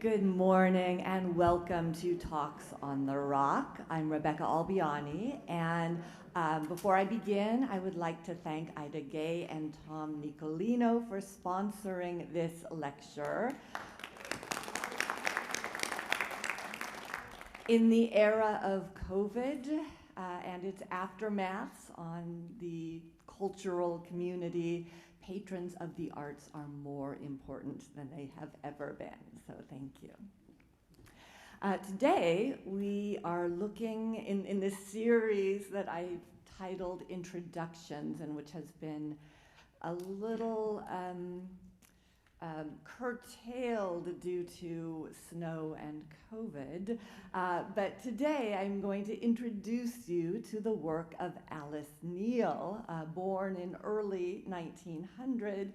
Good morning and welcome to Talks on the Rock. I'm Rebecca Albiani, and before I begin, I would like to thank Ida Gay and Tom Nicolino for sponsoring this lecture. In the era of COVID and its aftermaths on the cultural community, patrons of the arts are more important than they have ever been, so thank you. Today, we are looking in this series that I've titled Introductions, and which has been a little curtailed due to snow and COVID. But today I'm going to introduce you to the work of Alice Neel, born in early 1900.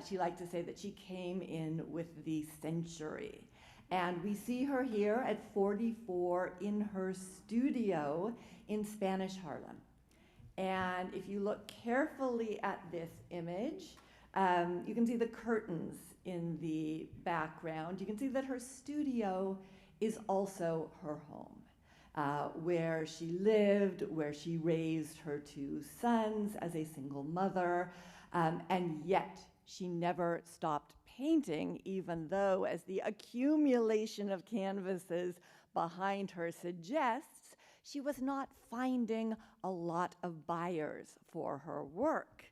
She liked to say that she came in with the century. And we see her here at 44 in her studio in Spanish Harlem. And if you look carefully at this image, you can see the curtains in the background. You can see that her studio is also her home, where she lived, where she raised her two sons as a single mother, and yet she never stopped painting, even though, as the accumulation of canvases behind her suggests, she was not finding a lot of buyers for her work.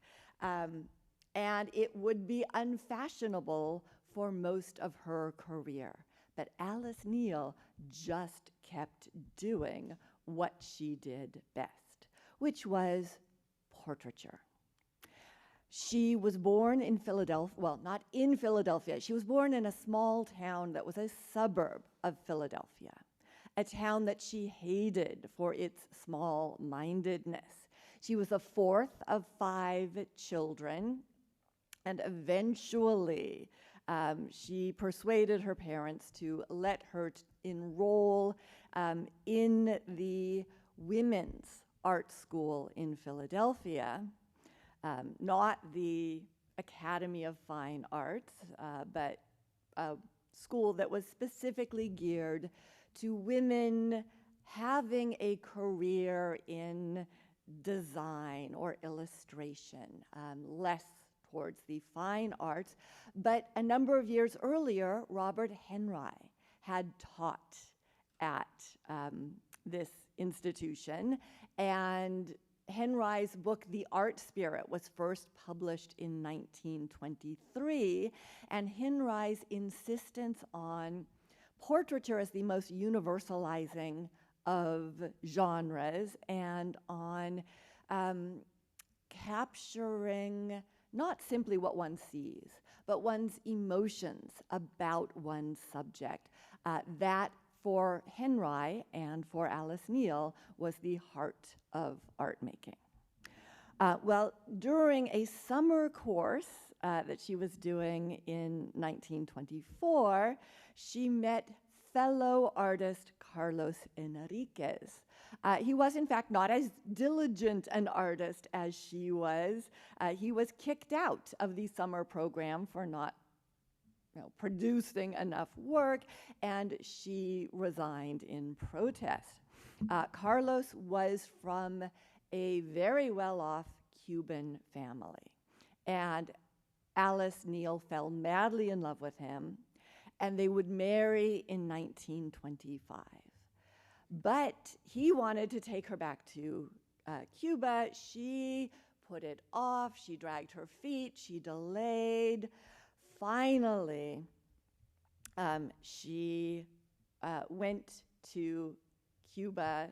And it would be unfashionable for most of her career. But Alice Neel just kept doing what she did best, which was portraiture. She was born in Philadelphia, well, not in Philadelphia. She was born in a small town that was a suburb of Philadelphia, a town that she hated for its small-mindedness. She was the fourth of 5 children, and eventually she persuaded her parents to let her enroll in the women's art school in Philadelphia, not the Academy of Fine Arts, but a school that was specifically geared to women having a career in design or illustration, less towards the fine arts. But a number of years earlier, Robert Henry had taught at this institution, and Henry's book, The Art Spirit, was first published in 1923, and Henry's insistence on portraiture as the most universalizing of genres and on capturing not simply what one sees, but one's emotions about one's subject. That for Henry and for Alice Neel was the heart of art making. Well, during a summer course that she was doing in 1924, she met fellow artist Carlos Enriquez. He was, in fact, not as diligent an artist as she was. He was kicked out of the summer program for not producing enough work, and she resigned in protest. Carlos was from a very well-off Cuban family, and Alice Neel fell madly in love with him, and they would marry in 1925. But he wanted to take her back to Cuba. She put it off, she dragged her feet, she delayed. Finally, she went to Cuba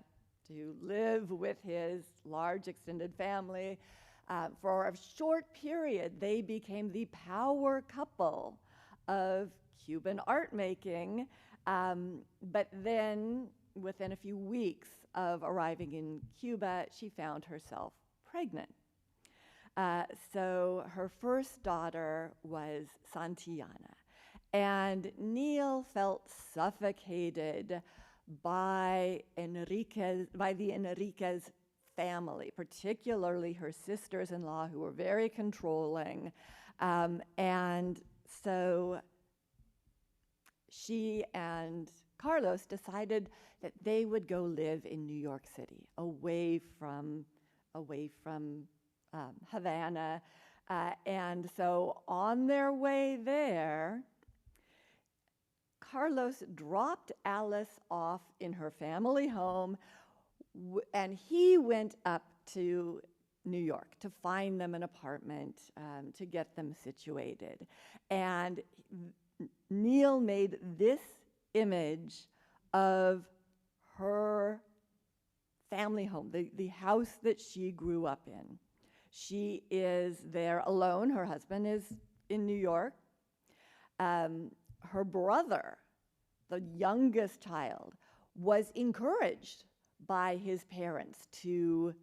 to live with his large extended family. For a short period, they became the power couple of Cuban art making. But then, within a few weeks of arriving in Cuba, she found herself pregnant. So her first daughter was Santillana, and Neel felt suffocated by the Enriquez family, particularly her sisters-in-law, who were very controlling, and so she and Carlos decided that they would go live in New York City, away from Havana. And so on their way there, Carlos dropped Alice off in her family home, and he went up to New York to find them an apartment, to get them situated. And Neel made this image of her family home, the house that she grew up in. She is there alone. Her husband is in New York. Her brother, the youngest child, was encouraged by his parents to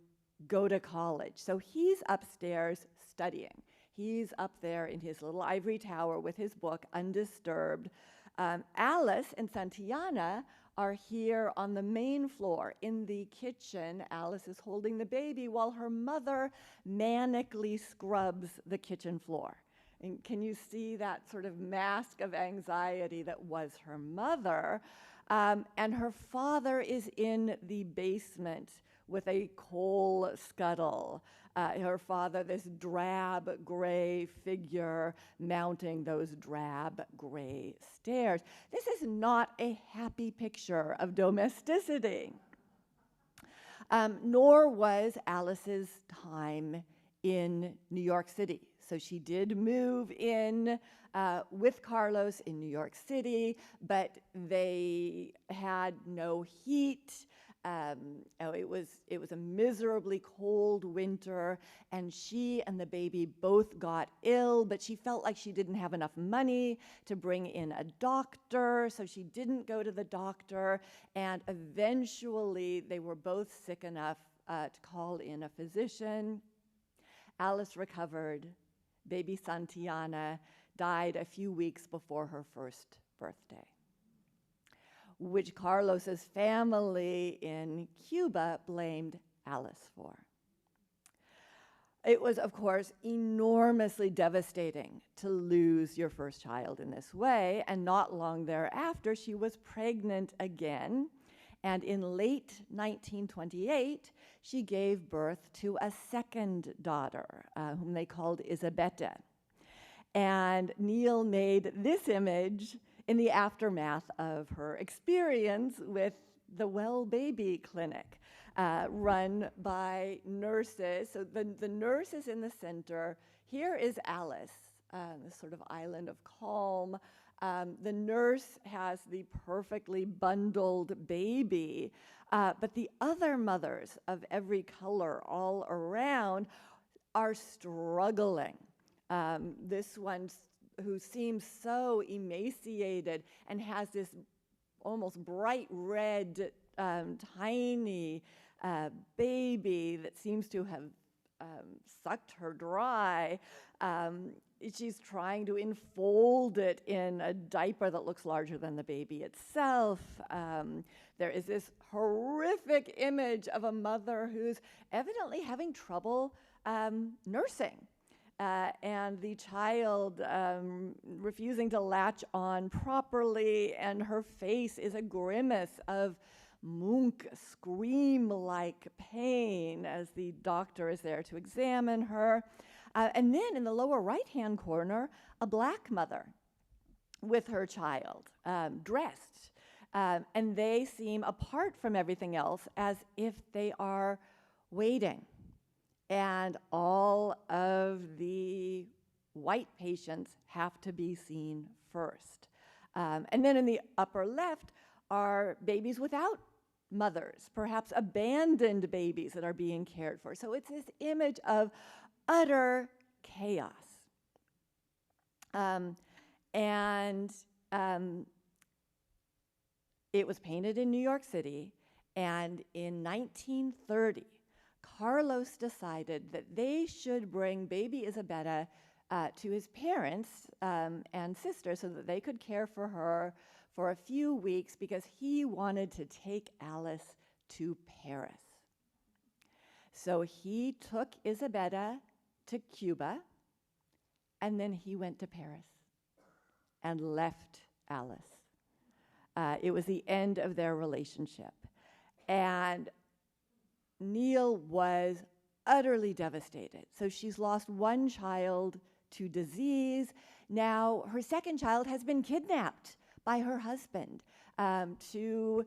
go to college. So he's upstairs studying. He's up there in his little ivory tower with his book, undisturbed. Alice and Santillana are here on the main floor in the kitchen. Alice is holding the baby while her mother manically scrubs the kitchen floor. And can you see that sort of mask of anxiety that was her mother? And her father is in the basement with a coal scuttle. Her father, this drab gray figure mounting those drab gray stairs. This is not a happy picture of domesticity. Nor was Alice's time in New York City. So she did move in with Carlos in New York City, but they had no heat. It was a miserably cold winter, and she and the baby both got ill, but she felt like she didn't have enough money to bring in a doctor, so she didn't go to the doctor, and eventually they were both sick enough to call in a physician. Alice recovered. Baby Santillana died a few weeks before her first birthday, which Carlos's family in Cuba blamed Alice for. It was, of course, enormously devastating to lose your first child in this way, and not long thereafter, she was pregnant again, and in late 1928, she gave birth to a second daughter, whom they called Isabetta. And Neel made this image in the aftermath of her experience with the Well Baby Clinic, run by nurses. So the nurse is in the center. Here is Alice, this sort of island of calm. The nurse has the perfectly bundled baby, but the other mothers of every color all around are struggling. This one who seems so emaciated and has this almost bright red, tiny baby that seems to have sucked her dry. She's trying to enfold it in a diaper that looks larger than the baby itself. There is this horrific image of a mother who's evidently having trouble nursing. And the child refusing to latch on properly, and her face is a grimace of Munch scream-like pain as the doctor is there to examine her. And then in the lower right-hand corner, a black mother with her child, dressed. And they seem, apart from everything else, as if they are waiting. And all of the white patients have to be seen first. And then in the upper left are babies without mothers, perhaps abandoned babies that are being cared for. So it's this image of utter chaos. It was painted in New York City, and in 1930, Carlos decided that they should bring baby Isabetta to his parents and sister so that they could care for her for a few weeks, because he wanted to take Alice to Paris. So he took Isabetta to Cuba, and then he went to Paris and left Alice It was the end of their relationship. And Neel was utterly devastated. So she's lost one child to disease. Now her second child has been kidnapped by her husband to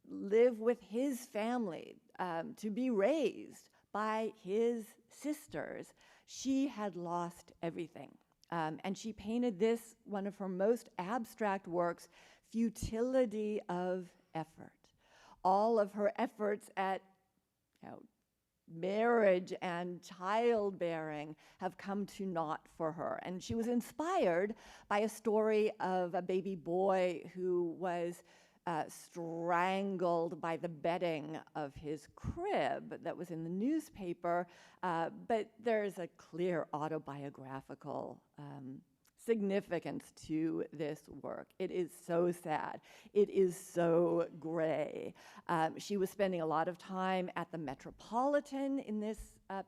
live with his family, to be raised by his sisters. She had lost everything. And she painted this, one of her most abstract works, Futility of Effort. All of her efforts at marriage and childbearing have come to naught for her. And she was inspired by a story of a baby boy who was strangled by the bedding of his crib that was in the newspaper, but there's a clear autobiographical significance to this work. It is so sad. It is so gray. She was spending a lot of time at the Metropolitan in this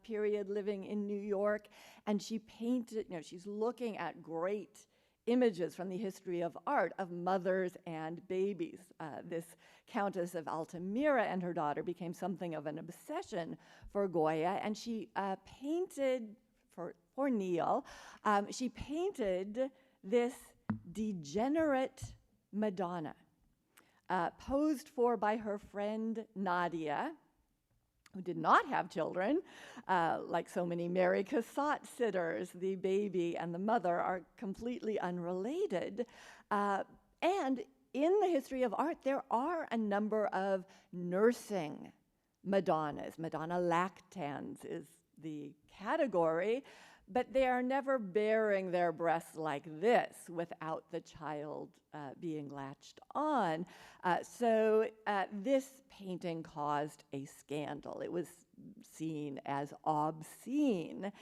period, living in New York, and she painted, she's looking at great images from the history of art of mothers and babies. This Countess of Altamira and her daughter became something of an obsession for Goya, and she painted, for Neel, she painted this degenerate Madonna, posed for by her friend Nadia, who did not have children. Like so many Mary Cassatt sitters, the baby and the mother are completely unrelated. And in the history of art, there are a number of nursing Madonnas. Madonna lactans is the category, but they are never bearing their breasts like this without the child being latched on. So this painting caused a scandal. It was seen as obscene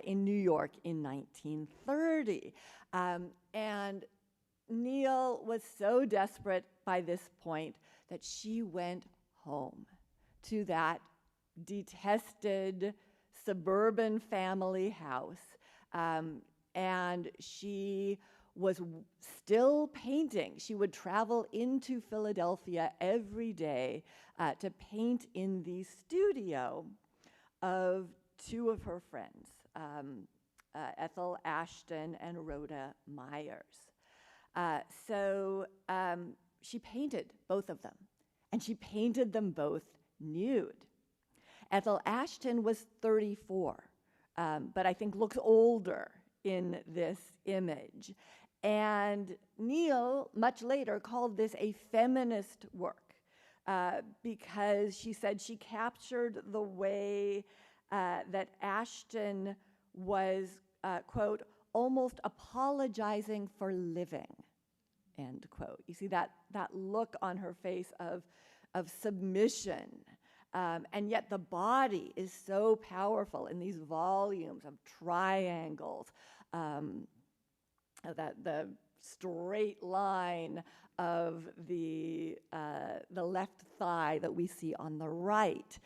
in New York in 1930. And Neel was so desperate by this point that she went home to that detested suburban family house, and she was still painting. She would travel into Philadelphia every day to paint in the studio of two of her friends, Ethel Ashton and Rhoda Myers. So she painted both of them, and she painted them both nude. Ethel Ashton was 34, but I think looks older in this image. And Neel, much later, called this a feminist work because she said she captured the way that Ashton was, quote, almost apologizing for living, end quote. You see that look on her face of submission. And yet the body is so powerful in these volumes of triangles, that the straight line of the left thigh that we see on the right.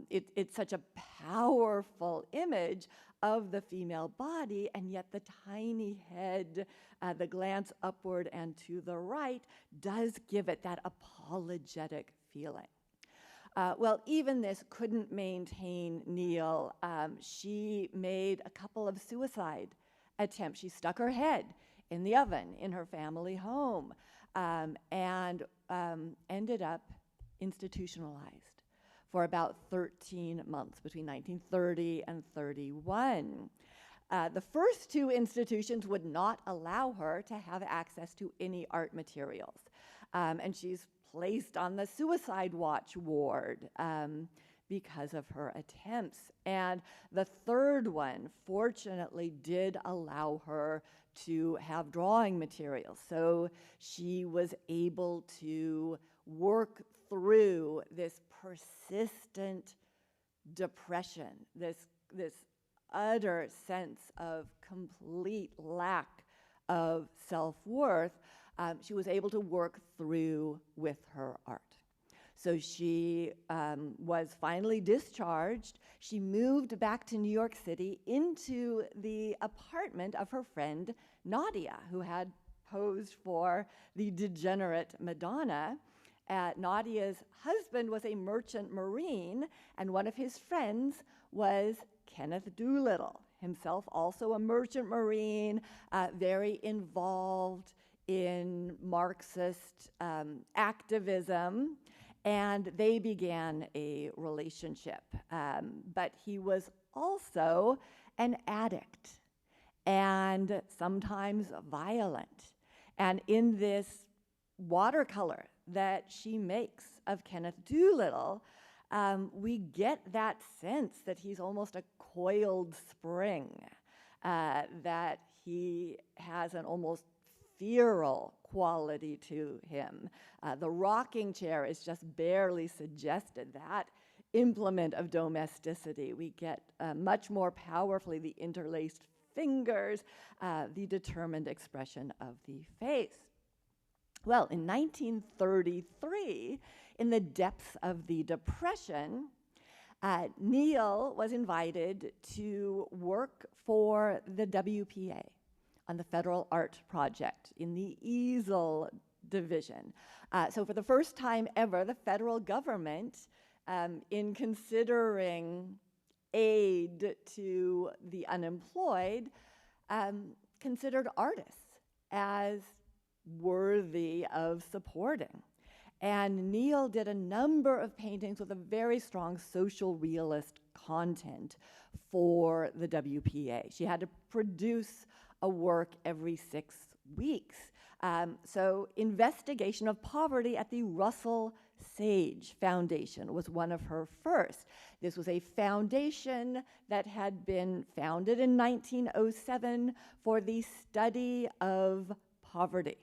It's such a powerful image of the female body, and yet the tiny head, the glance upward and to the right, does give it that apologetic feeling. Well, even this couldn't maintain Neel. She made a couple of suicide attempts. She stuck her head in the oven in her family home and ended up institutionalized for about 13 months between 1930 and 31. The first two institutions would not allow her to have access to any art materials. And she's placed on the suicide watch ward because of her attempts. And the third one, fortunately, did allow her to have drawing materials. So she was able to work through this persistent depression, this utter sense of complete lack of self-worth. She was able to work through with her art. So she was finally discharged. She moved back to New York City into the apartment of her friend Nadia, who had posed for the degenerate Madonna. Nadia's husband was a merchant marine, and one of his friends was Kenneth Doolittle, himself also a merchant marine, very involved in Marxist activism, and they began a relationship. But he was also an addict and sometimes violent. And in this watercolor that she makes of Kenneth Doolittle, we get that sense that he's almost a coiled spring, that he has an almost feral quality to him. The rocking chair is just barely suggested, that implement of domesticity. We get much more powerfully the interlaced fingers, the determined expression of the face. Well, in 1933, in the depths of the Depression, Neel was invited to work for the WPA on the Federal Art Project in the easel division. So for the first time ever, the federal government, in considering aid to the unemployed, considered artists as worthy of supporting. And Neel did a number of paintings with a very strong social realist content for the WPA. She had to produce a work every 6 weeks. So investigation of poverty at the Russell Sage Foundation was one of her first. This was a foundation that had been founded in 1907 for the study of poverty.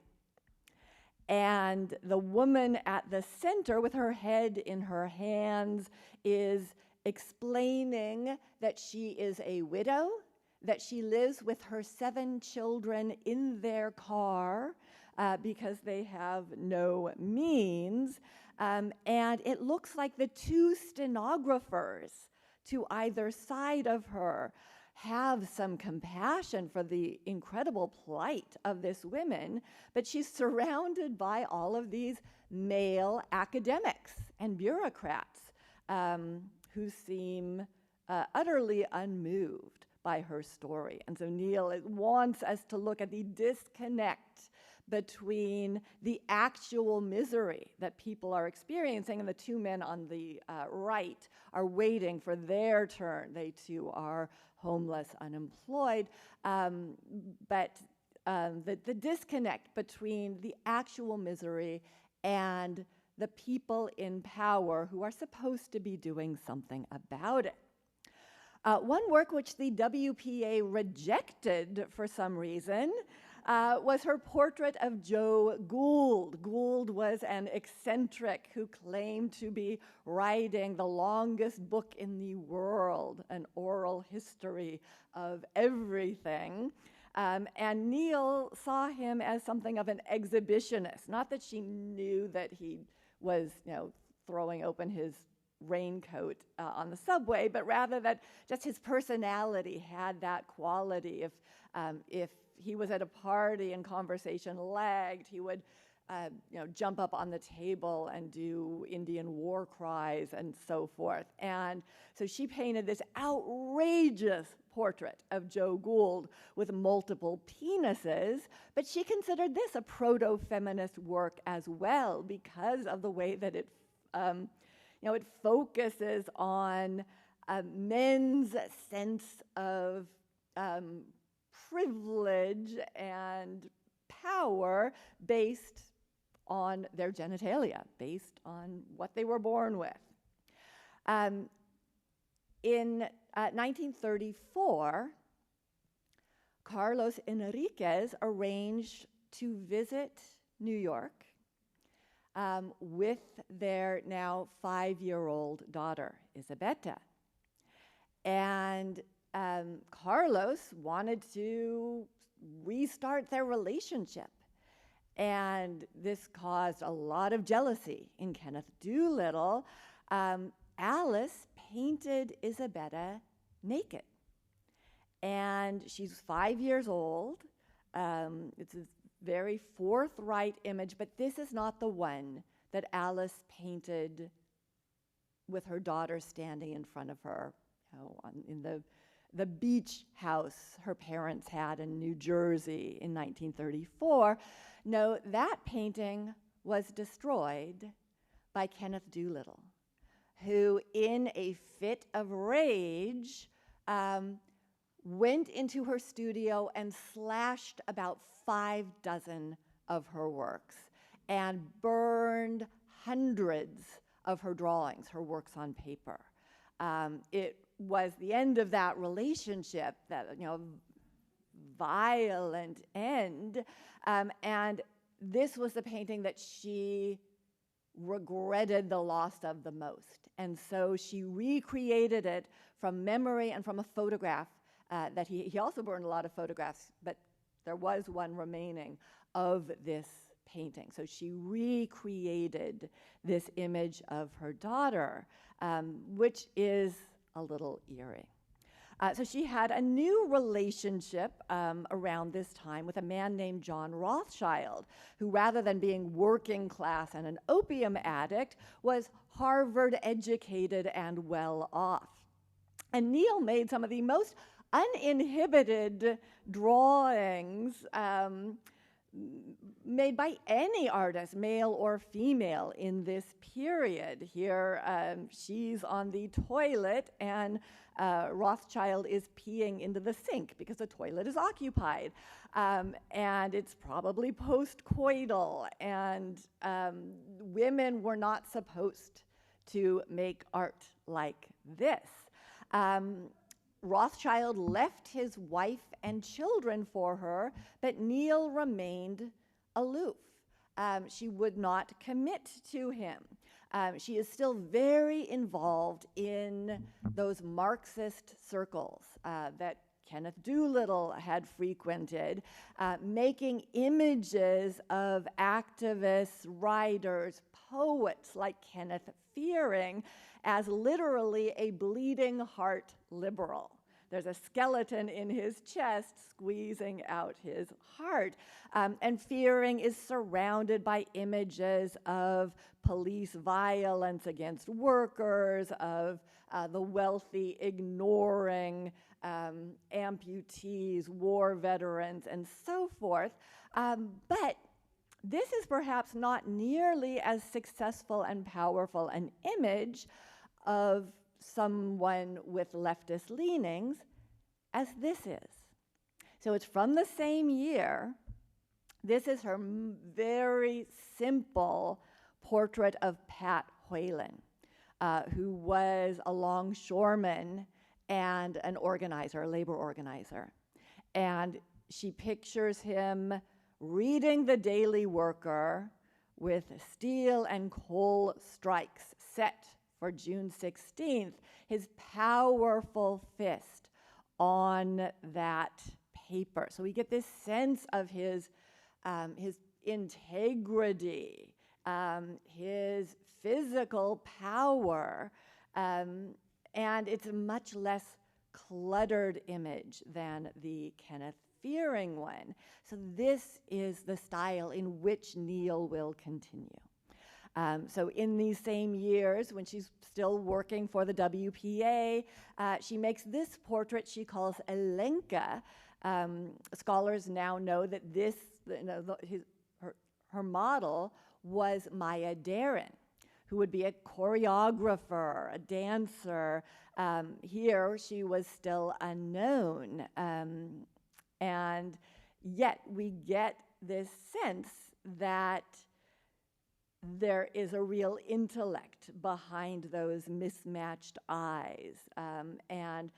And the woman at the center, with her head in her hands, is explaining that she is a widow, that she lives with her 7 children in their car because they have no means. And it looks like the 2 stenographers to either side of her have some compassion for the incredible plight of this woman, but she's surrounded by all of these male academics and bureaucrats who seem utterly unmoved by her story. And so Neel wants us to look at the disconnect between the actual misery that people are experiencing, and the 2 men on the right are waiting for their turn. They too are homeless, unemployed, but the disconnect between the actual misery and the people in power who are supposed to be doing something about it. One work which the WPA rejected for some reason was her portrait of Joe Gould. Gould was an eccentric who claimed to be writing the longest book in the world, an oral history of everything. And Neel saw him as something of an exhibitionist. Not that she knew that he was, throwing open his raincoat on the subway, but rather that just his personality had that quality. If he was at a party and conversation lagged, he would jump up on the table and do Indian war cries and so forth. And so she painted this outrageous portrait of Joe Gould with multiple penises, but she considered this a proto-feminist work as well because of the way that it focuses on men's sense of privilege and power based on their genitalia, based on what they were born with. In 1934, Carlos Enriquez arranged to visit New York with their now 5-year-old daughter, Isabetta. And Carlos wanted to restart their relationship. And this caused a lot of jealousy in Kenneth Doolittle. Alice painted Isabetta naked. And she's 5 years old. It's a very forthright image, but this is not the one that Alice painted with her daughter standing in front of her, in the beach house her parents had in New Jersey in 1934. No, that painting was destroyed by Kenneth Doolittle, who in a fit of rage went into her studio and slashed about 6 of her works and burned hundreds of her drawings, her works on paper. It was the end of that relationship, that violent end, and this was the painting that she regretted the loss of the most. And so she recreated it from memory and from a photograph that he also burned a lot of photographs, but there was one remaining of this painting. So she recreated this image of her daughter, which is a little eerie. So she had a new relationship around this time with a man named John Rothschild, who rather than being working class and an opium addict, was Harvard educated and well off. And Neel made some of the most uninhibited drawings made by any artist, male or female, in this period. Here, she's on the toilet, and Rothschild is peeing into the sink because the toilet is occupied. And it's probably post-coital, and women were not supposed to make art like this. Rothschild left his wife and children for her, but Neel remained aloof. She would not commit to him. She is still very involved in those Marxist circles that Kenneth Doolittle had frequented, making images of activists, writers, poets like Kenneth Fearing as literally a bleeding heart liberal. There's a skeleton in his chest squeezing out his heart. And Fearing is surrounded by images of police violence against workers, of the wealthy ignoring amputees, war veterans, and so forth. But this is perhaps not nearly as successful and powerful an image of someone with leftist leanings as this is. So it's from the same year. This is her very simple portrait of Pat Whalen, who was a longshoreman and an organizer, a labor organizer. And she pictures him reading the Daily Worker with steel and coal strikes set for June 16th, his powerful fist on that paper. So we get this sense of his integrity, his physical power, and it's a much less cluttered image than the Kenneth Fearing one. So this is the style in which Neel will continue. So in these same years, when she's still working for the WPA, she makes this portrait she calls Elenka. Scholars now know that this, her model was Maya Deren, who would be a choreographer, a dancer. Here, she was still unknown. And yet we get this sense that there is a real intellect behind those mismatched eyes, and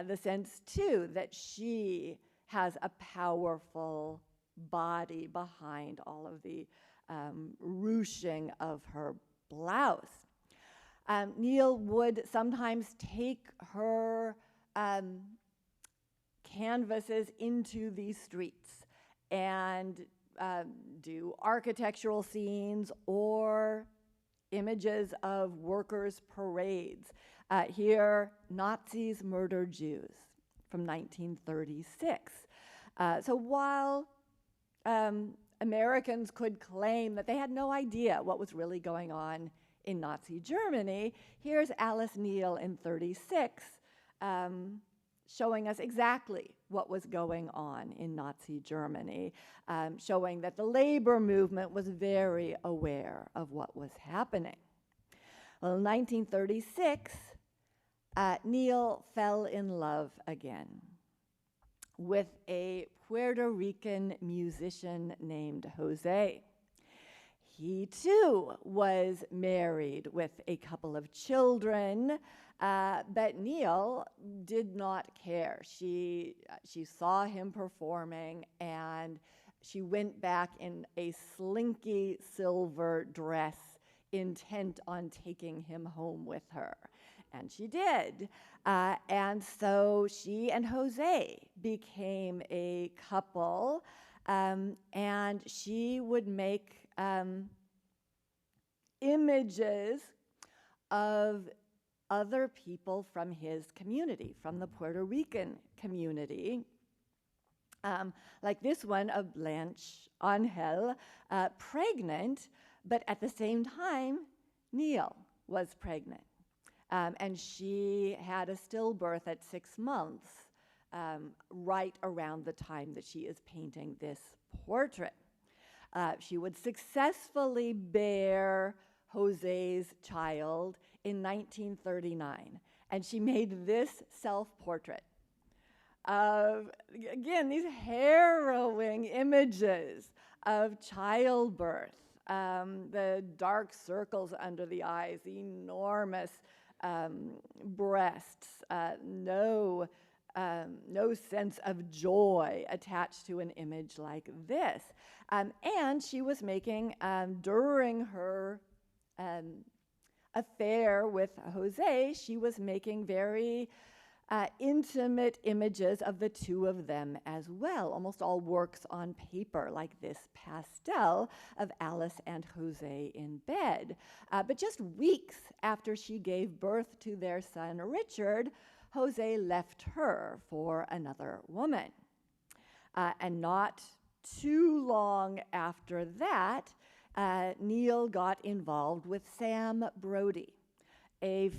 the sense, too, that she has a powerful body behind all of the ruching of her blouse. Neel would sometimes take her canvases into these streets and do architectural scenes or images of workers' parades. Here, Nazis murder Jews from 1936. So while Americans could claim that they had no idea what was really going on in Nazi Germany, here's Alice Neel in 36 showing us exactly what was going on in Nazi Germany, showing that the labor movement was very aware of what was happening. Well, in 1936, Neel fell in love again with a Puerto Rican musician named Jose. He too was married with a couple of children, but Neel did not care. She saw him performing, and she went back in a slinky silver dress, intent on taking him home with her. And she did. And so she and Jose became a couple, and she would make images of other people from his community, from the Puerto Rican community, like this one of Blanche Angel, pregnant, but at the same time, Neel was pregnant. And she had a stillbirth at 6 months, right around the time that she is painting this portrait. She would successfully bear Jose's child in 1939, and she made this self-portrait of, again, these harrowing images of childbirth, the dark circles under the eyes, the enormous breasts, no sense of joy attached to an image like this. And she was making, during her affair with Jose, she was making very intimate images of the two of them as well, almost all works on paper, like this pastel of Alice and Jose in bed. But just weeks after she gave birth to their son, Richard, Jose left her for another woman. And not too long after that, Neel got involved with Sam Brody, a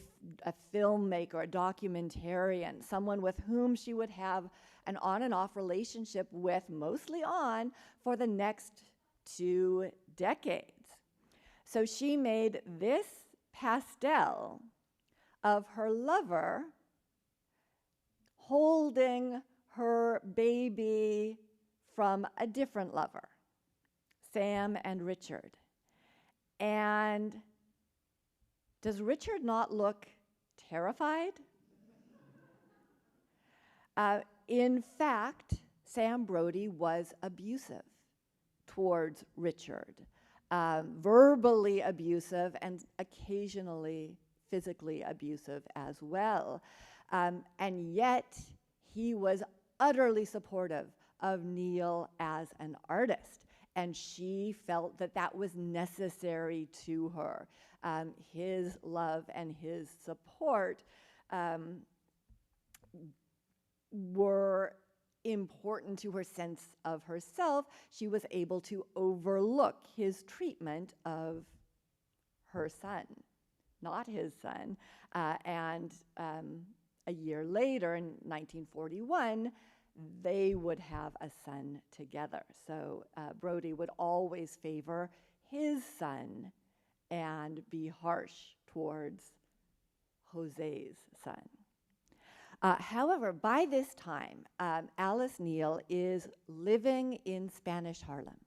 filmmaker, a documentarian, someone with whom she would have an on and off relationship with, mostly on, for the next 2 decades. So she made this pastel of her lover holding her baby from a different lover, Sam and Richard. And does Richard not look terrified? In fact, Sam Brody was abusive towards Richard, verbally abusive and occasionally physically abusive as well. And yet, he was utterly supportive of Neel as an artist, and she felt that that was necessary to her. His love and his support were important to her sense of herself. She was able to overlook his treatment of her son, not his son. And a year later, in 1941, they would have a son together. So Brody would always favor his son and be harsh towards Jose's son. However, by this time, Alice Neel is living in Spanish Harlem,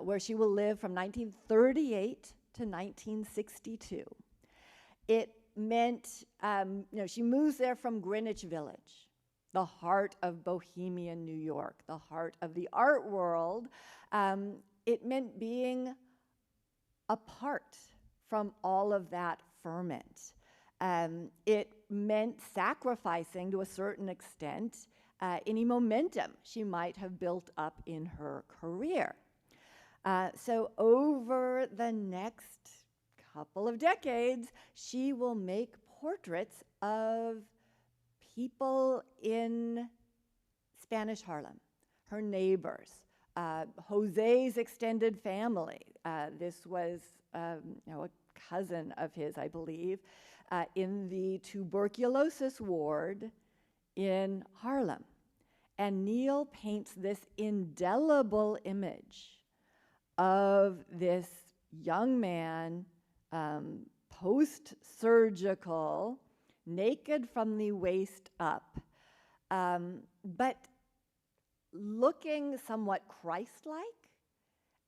where she will live from 1938 to 1962. It meant, she moves there from Greenwich Village, the heart of Bohemian New York, the heart of the art world. It meant being apart from all of that ferment. It meant sacrificing, to a certain extent, any momentum she might have built up in her career. So over the next couple of decades, she will make portraits of people in Spanish Harlem, her neighbors, Jose's extended family. This was a cousin of his, I believe, in the tuberculosis ward in Harlem. And Neel paints this indelible image of this young man, post-surgical, naked from the waist up, but looking somewhat Christ-like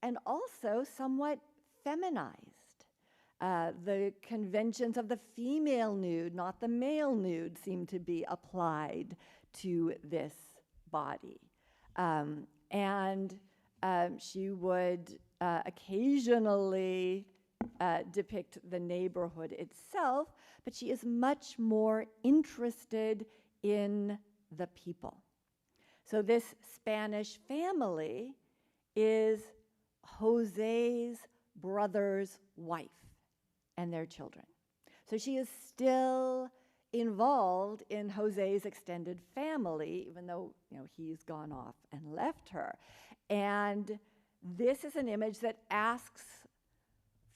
and also somewhat feminized. The conventions of the female nude, not the male nude, seem to be applied to this body. She would occasionally depict the neighborhood itself, but she is much more interested in the people. So this Spanish family is Jose's brother's wife and their children. So she is still involved in Jose's extended family, even though he's gone off and left her. And this is an image that asks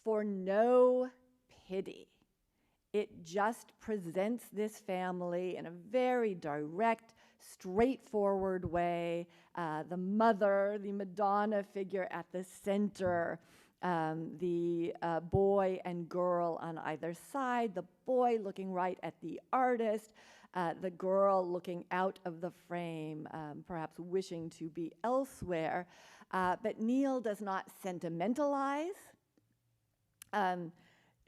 for no pity. It just presents this family in a very direct, straightforward way. The mother, the Madonna figure at the center, the boy and girl on either side, the boy looking right at the artist, the girl looking out of the frame, perhaps wishing to be elsewhere. But Neel does not sentimentalize.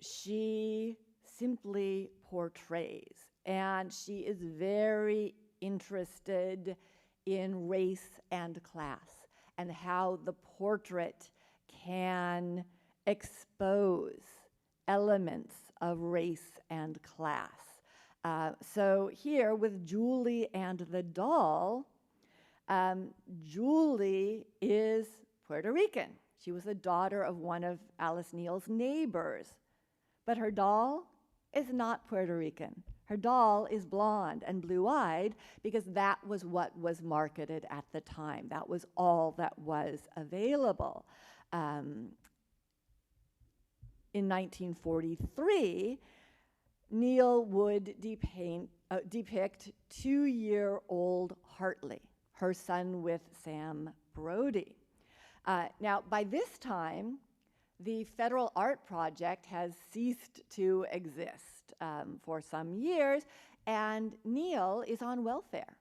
She simply portrays, and she is very interested in race and class and how the portrait can expose elements of race and class. So here with Julie and the doll, Julie is Puerto Rican. She was the daughter of one of Alice Neel's neighbors, but her doll is not Puerto Rican. Her doll is blonde and blue-eyed because that was what was marketed at the time. That was all that was available. In 1943, Neel would depict 2-year-old Hartley, her son with Sam Brody. Now, by this time, the Federal Art Project has ceased to exist for some years, and Neel is on welfare.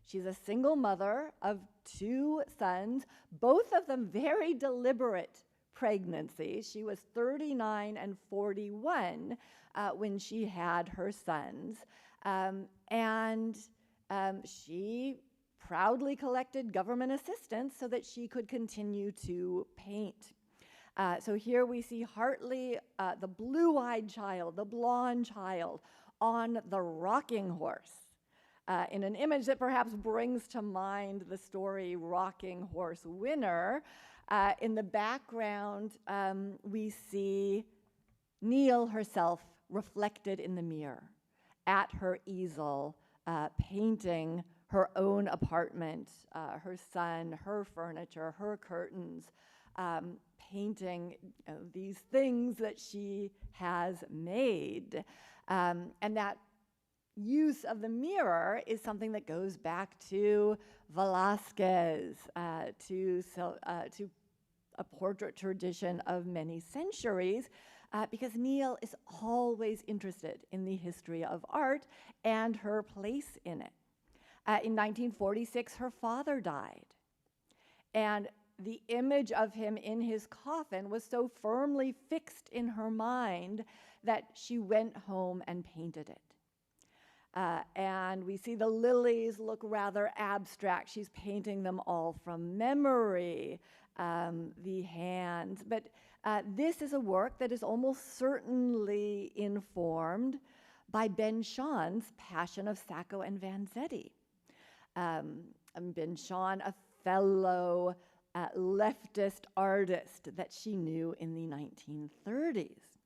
She's a single mother of 2 sons, both of them very deliberate pregnancies. She was 39 and 41 when she had her sons, and she proudly collected government assistance so that she could continue to paint. So here we see Hartley, the blue-eyed child, the blonde child, on the rocking horse, in an image that perhaps brings to mind the story Rocking Horse Winner. In the background, we see Neel herself reflected in the mirror at her easel, painting her own apartment, her son, her furniture, her curtains, painting these things that she has made. And that use of the mirror is something that goes back to Velázquez, to a portrait tradition of many centuries, because Neel is always interested in the history of art and her place in it. In 1946, her father died, and the image of him in his coffin was so firmly fixed in her mind that she went home and painted it. And we see the lilies look rather abstract. She's painting them all from memory, the hands. But this is a work that is almost certainly informed by Ben Shah's Passion of Sacco and Vanzetti. Ben Shah, a fellow leftist artist that she knew in the 1930s.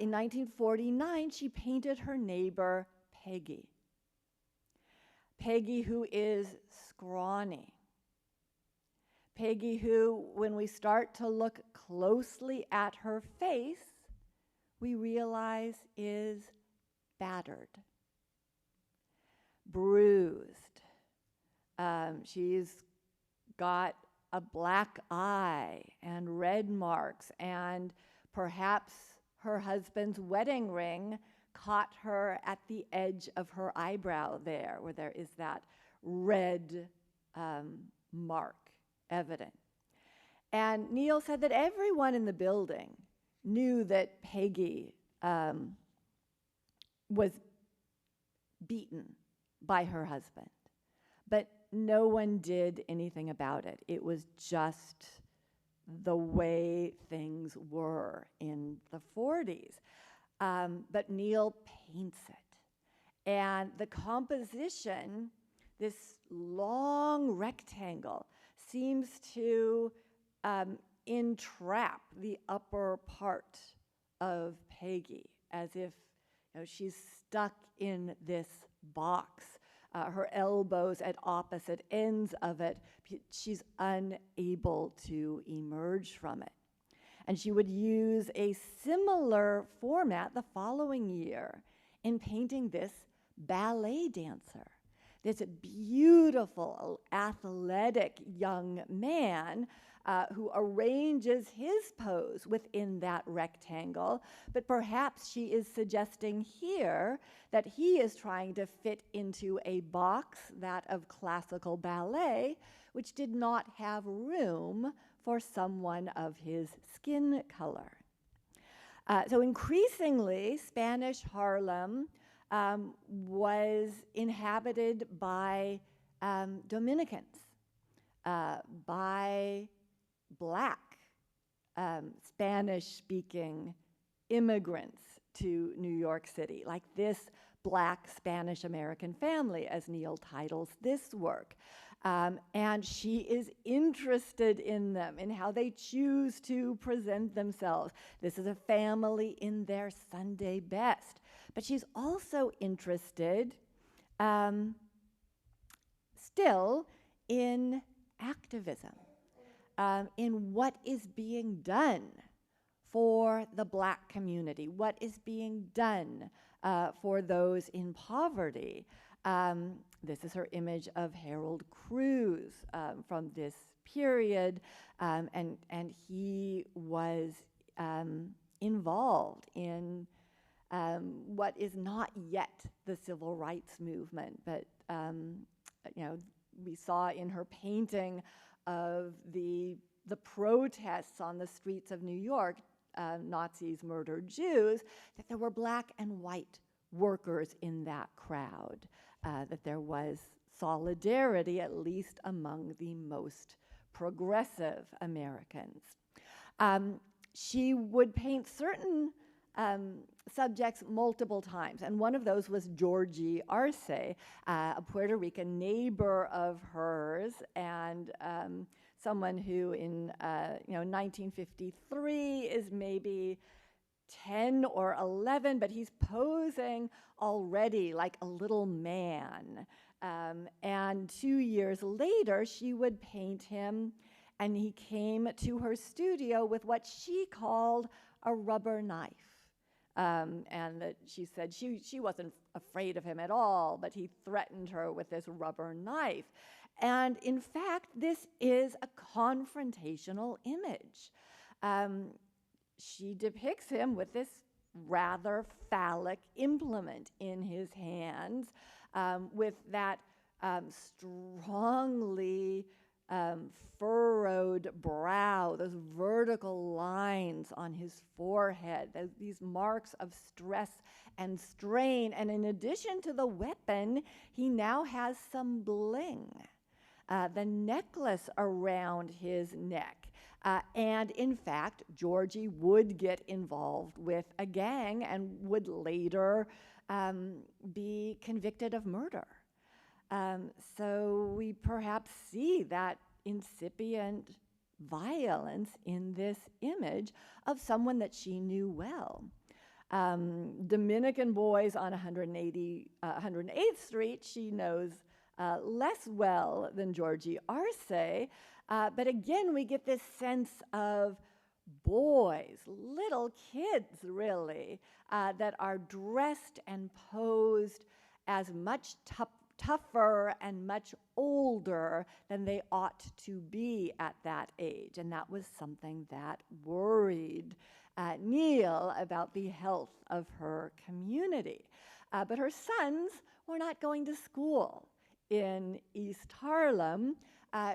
In 1949, she painted her neighbor, Peggy. Peggy, who is scrawny. Peggy, who, when we start to look closely at her face, we realize is battered, bruised. She's got a black eye and red marks, and perhaps her husband's wedding ring caught her at the edge of her eyebrow there, where there is that red mark evident. And Neel said that everyone in the building knew that Peggy was beaten by her husband, but no one did anything about it. It was just the way things were in the 40s. But Neel paints it. And the composition, this long rectangle, seems to entrap the upper part of Peggy, as if she's stuck in this box. Her elbows at opposite ends of it, she's unable to emerge from it. And she would use a similar format the following year in painting this ballet dancer, this beautiful, athletic young man who arranges his pose within that rectangle, but perhaps she is suggesting here that he is trying to fit into a box, that of classical ballet, which did not have room for someone of his skin color. So increasingly, Spanish Harlem was inhabited by Dominicans, by Black Spanish-speaking immigrants to New York City, like this Black Spanish-American family, as Neel titles this work. And she is interested in them, in how they choose to present themselves. This is a family in their Sunday best. But she's also interested still in activism, in what is being done for the Black community, what is being done for those in poverty. This is her image of Harold Cruz from this period, and he was involved in what is not yet the civil rights movement, but we saw in her painting of the protests on the streets of New York, Nazis murdered Jews, that there were Black and white workers in that crowd, that there was solidarity, at least among the most progressive Americans. She would paint certain subjects multiple times, and one of those was Georgie Arce, a Puerto Rican neighbor of hers, and someone who in 1953 is maybe 10 or 11, but he's posing already like a little man. And 2 years later, she would paint him, and he came to her studio with what she called a rubber knife. And that she said she wasn't afraid of him at all, but he threatened her with this rubber knife. And in fact, this is a confrontational image. She depicts him with this rather phallic implement in his hands, with that strongly furrowed brow, those vertical lines on his forehead, these marks of stress and strain. And in addition to the weapon, he now has some bling. The necklace around his neck. And in fact, Georgie would get involved with a gang and would later be convicted of murder. So we perhaps see that incipient violence in this image of someone that she knew well. Dominican boys on 108th Street, she knows less well than Georgie Arce, but again, we get this sense of boys, little kids really, that are dressed and posed as much tougher and much older than they ought to be at that age. And that was something that worried Neel about the health of her community. But her sons were not going to school in East Harlem.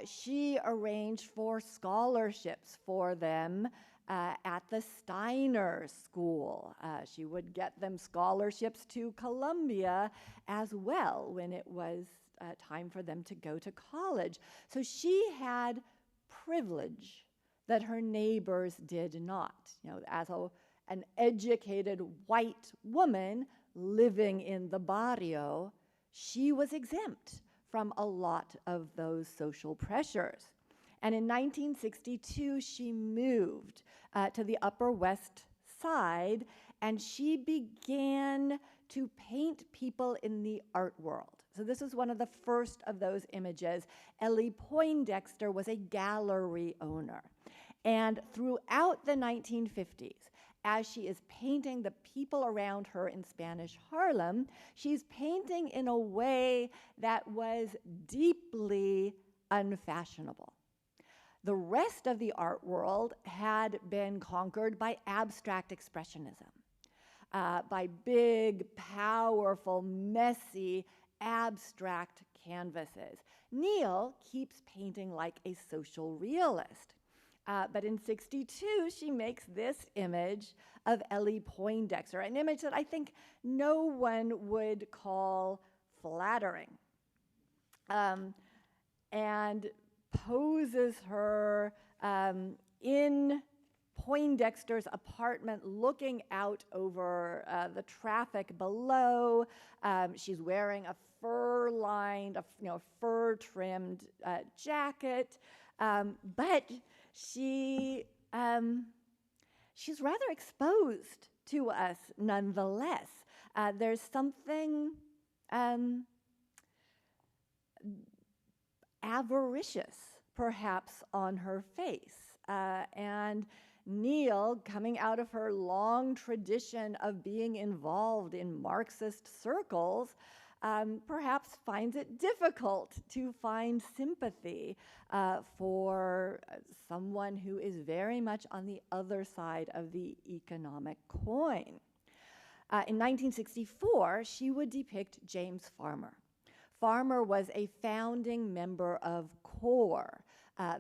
She arranged for scholarships for them at the Steiner School. She would get them scholarships to Columbia as well when it was time for them to go to college. So she had privilege that her neighbors did not. You know, as an educated white woman living in the barrio, she was exempt from a lot of those social pressures. And in 1962, she moved to the Upper West Side, and she began to paint people in the art world. So this was one of the first of those images. Ellie Poindexter was a gallery owner. And throughout the 1950s, as she is painting the people around her in Spanish Harlem, she's painting in a way that was deeply unfashionable. The rest of the art world had been conquered by abstract expressionism, by big, powerful, messy, abstract canvases. Neel keeps painting like a social realist. But in '62, she makes this image of Ellie Poindexter, an image that I think no one would call flattering, and poses her in Poindexter's apartment looking out over the traffic below. She's wearing a fur-lined, fur-trimmed jacket, but she's rather exposed to us nonetheless. There's something avaricious, perhaps, on her face. And Neel, coming out of her long tradition of being involved in Marxist circles, perhaps finds it difficult to find sympathy for someone who is very much on the other side of the economic coin. In 1964, she would depict James Farmer. Farmer was a founding member of CORE,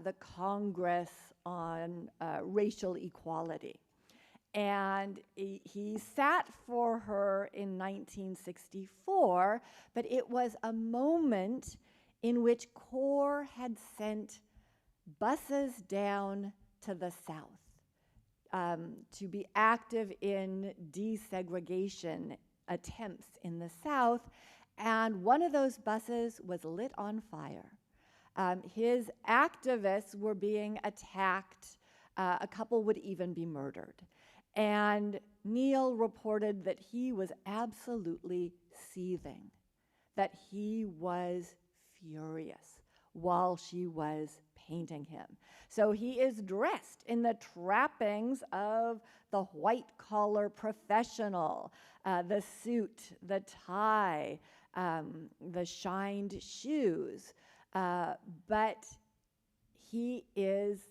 the Congress on Racial Equality. And he sat for her in 1964, but it was a moment in which CORE had sent buses down to the South to be active in desegregation attempts in the South, and one of those buses was lit on fire. His activists were being attacked. A couple would even be murdered. And Neel reported that he was absolutely seething, that he was furious while she was painting him. So he is dressed in the trappings of the white-collar professional, the suit, the tie, the shined shoes, but he is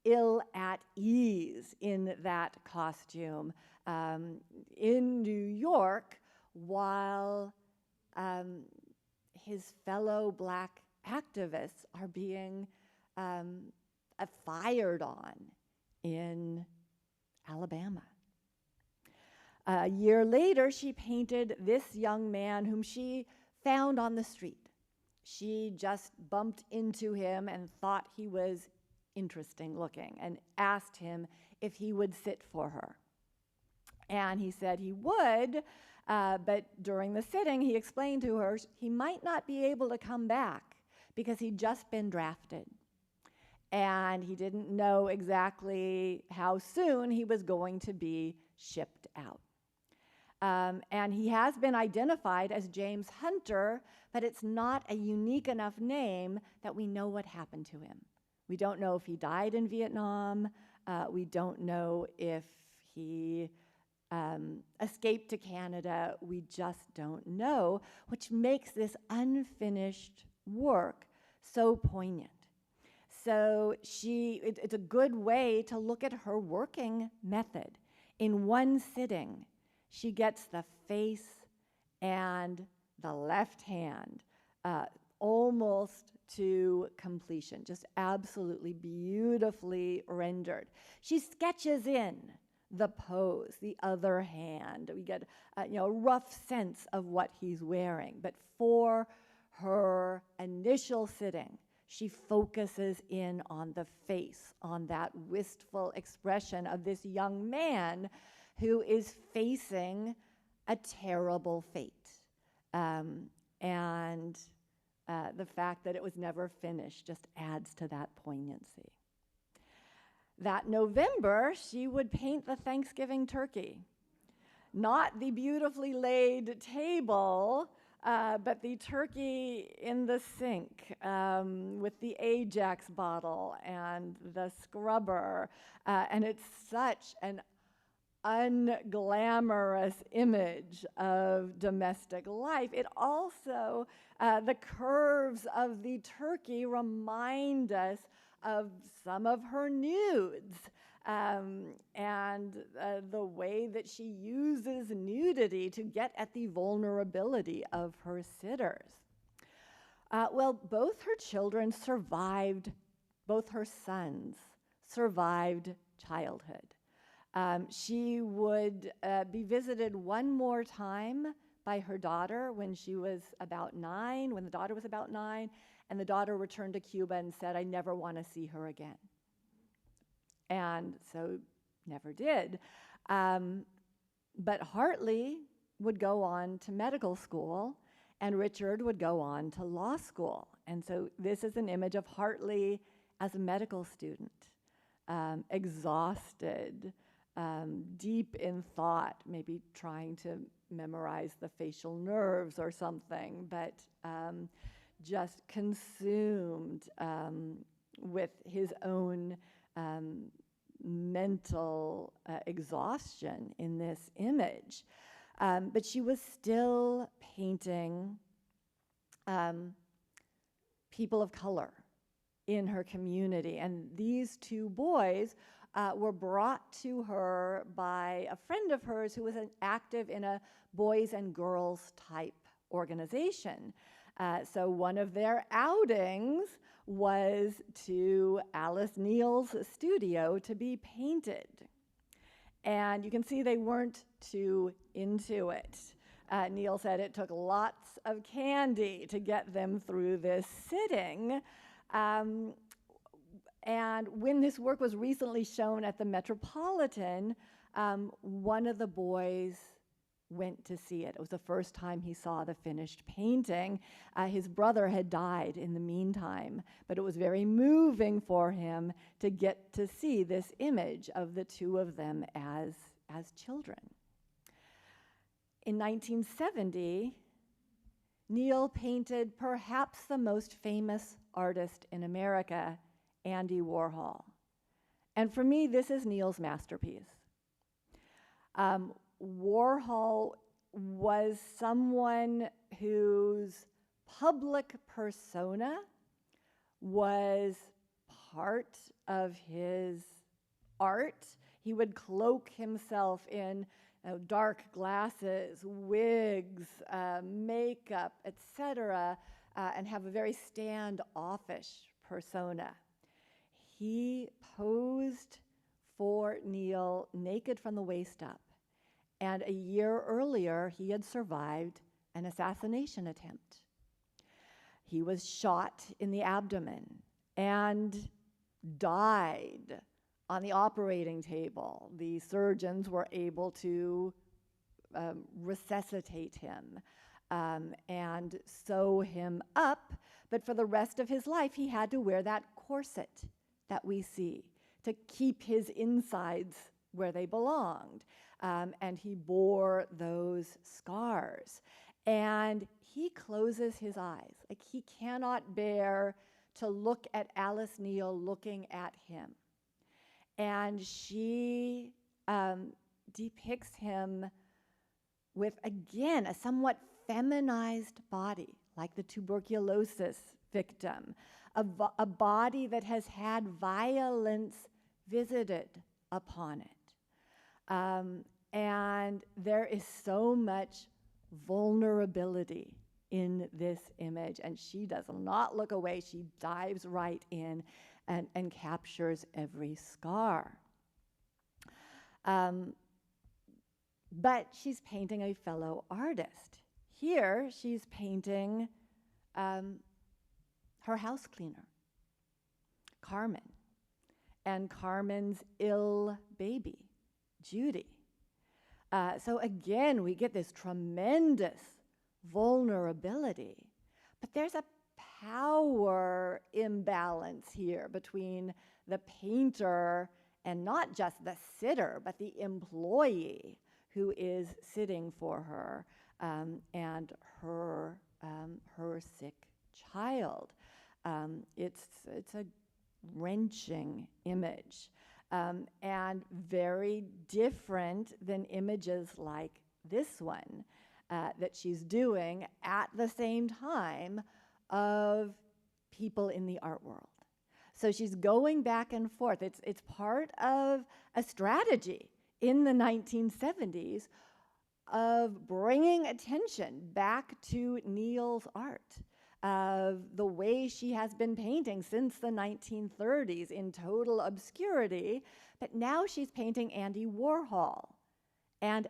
ill at ease in that costume in New York, while his fellow black activists are being fired on in Alabama. A year later, she painted this young man whom she found on the street. She just bumped into him and thought he was interesting looking and asked him if he would sit for her. And he said he would, but during the sitting, he explained to her he might not be able to come back because he'd just been drafted. And he didn't know exactly how soon he was going to be shipped out. And he has been identified as James Hunter, but it's not a unique enough name that we know what happened to him. We don't know if he died in Vietnam. We don't know if he escaped to Canada. We just don't know, which makes this unfinished work so poignant. So it's a good way to look at her working method. In one sitting, she gets the face and the left hand almost to completion, just absolutely beautifully rendered. She sketches in the pose, the other hand. We get a rough sense of what he's wearing. But for her initial sitting, she focuses in on the face, on that wistful expression of this young man who is facing a terrible fate. And the fact that it was never finished just adds to that poignancy. That November, she would paint the Thanksgiving turkey. Not the beautifully laid table, but the turkey in the sink with the Ajax bottle and the scrubber. And it's such an unglamorous image of domestic life. It also, the curves of the turkey remind us of some of her nudes and the way that she uses nudity to get at the vulnerability of her sitters. Well, both her children survived, both her sons survived childhood. She would be visited one more time by her daughter when she was about 9, when the daughter was about 9, and the daughter returned to Cuba and said, "I never want to see her again." And so never did. But Hartley would go on to medical school, and Richard would go on to law school. And so this is an image of Hartley as a medical student, exhausted, deep in thought, maybe trying to memorize the facial nerves or something, but just consumed with his own mental exhaustion in this image. But she was still painting people of color in her community. And these two boys were brought to her by a friend of hers who was active in a boys and girls type organization. So one of their outings was to Alice Neel's studio to be painted. And you can see they weren't too into it. Neel said it took lots of candy to get them through this sitting. And when this work was recently shown at the Metropolitan, one of the boys went to see it. It was the first time he saw the finished painting. His brother had died in the meantime, but it was very moving for him to get to see this image of the two of them as children. In 1970, Neel painted perhaps the most famous artist in America, Andy Warhol. And for me, this is Neel's masterpiece. Warhol was someone whose public persona was part of his art. He would cloak himself in dark glasses, wigs, makeup, etc., and have a very standoffish persona. He posed for Neel naked from the waist up. And a year earlier, he had survived an assassination attempt. He was shot in the abdomen and died on the operating table. The surgeons were able to resuscitate him and sew him up, but for the rest of his life, he had to wear that corset that we see to keep his insides where they belonged. And he bore those scars. And he closes his eyes. Like, he cannot bear to look at Alice Neel looking at him. And she depicts him with, again, a somewhat feminized body, like the tuberculosis victim, a body that has had violence visited upon it. And there is so much vulnerability in this image, and she does not look away. She dives right in and captures every scar. But she's painting a fellow artist. Here, she's painting her house cleaner, Carmen, and Carmen's ill baby, Judy. So again, we get this tremendous vulnerability, but there's a power imbalance here between the painter and not just the sitter, but the employee who is sitting for her and her sick child. It's a wrenching image and very different than images like this one that she's doing at the same time of people in the art world. So she's going back and forth. It's part of a strategy in the 1970s of bringing attention back to Neel's art, of the way she has been painting since the 1930s in total obscurity, but now she's painting Andy Warhol and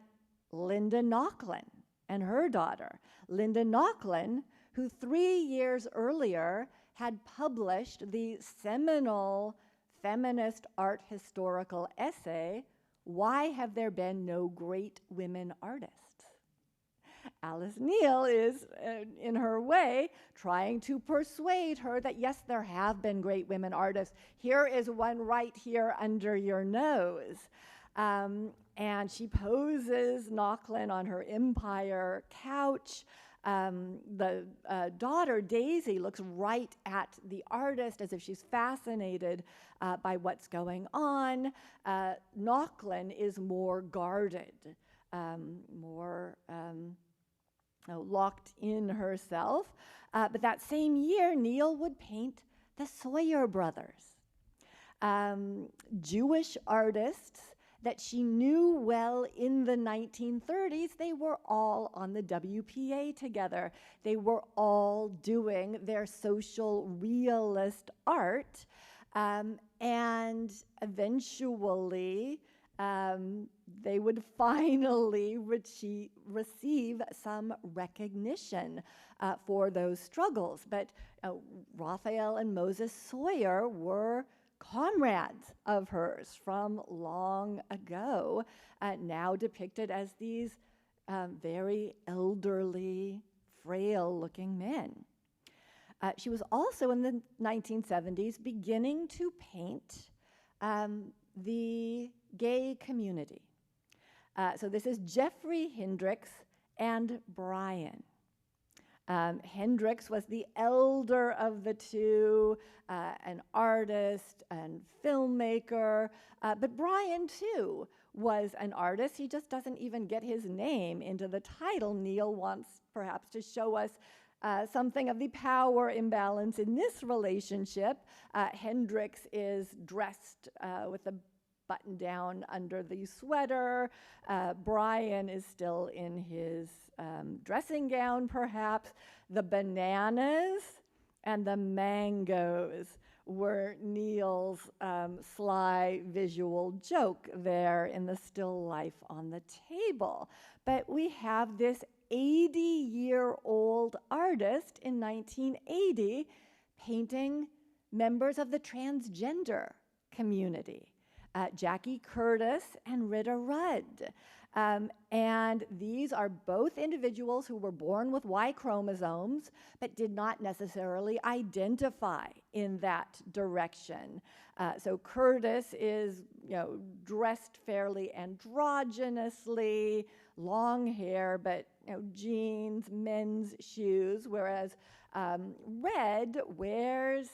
Linda Nochlin and her daughter. Linda Nochlin, who 3 years earlier had published the seminal feminist art historical essay, Why Have There Been No Great Women Artists? Alice Neel is, in her way, trying to persuade her that, yes, there have been great women artists. Here is one right here under your nose. And she poses Nochlin on her Empire couch. The daughter, Daisy, looks right at the artist as if she's fascinated by what's going on. Nochlin is more guarded, more locked in herself. But that same year, Neel would paint the Sawyer brothers, Jewish artists that she knew well in the 1930s. They were all on the WPA together. They were all doing their social realist art. And eventually, they would finally receive some recognition for those struggles. But Raphael and Moses Sawyer were comrades of hers from long ago, now depicted as these very elderly, frail-looking men. She was also in the 1970s beginning to paint the gay community. So this is Jeffrey Hendricks and Brian. Hendricks was the elder of the two, an artist and filmmaker, but Brian too was an artist. He just doesn't even get his name into the title. Neel wants perhaps to show us something of the power imbalance in this relationship. Hendricks is dressed with a button down under the sweater. Brian is still in his dressing gown, perhaps. The bananas and the mangoes were Neel's sly visual joke there in the still life on the table. But we have this 80-year-old artist in 1980 painting members of the transgender community. Jackie Curtis and Rita Rudd. And these are both individuals who were born with Y chromosomes, but did not necessarily identify in that direction. So Curtis is, dressed fairly androgynously, long hair, but jeans, men's shoes, whereas Red wears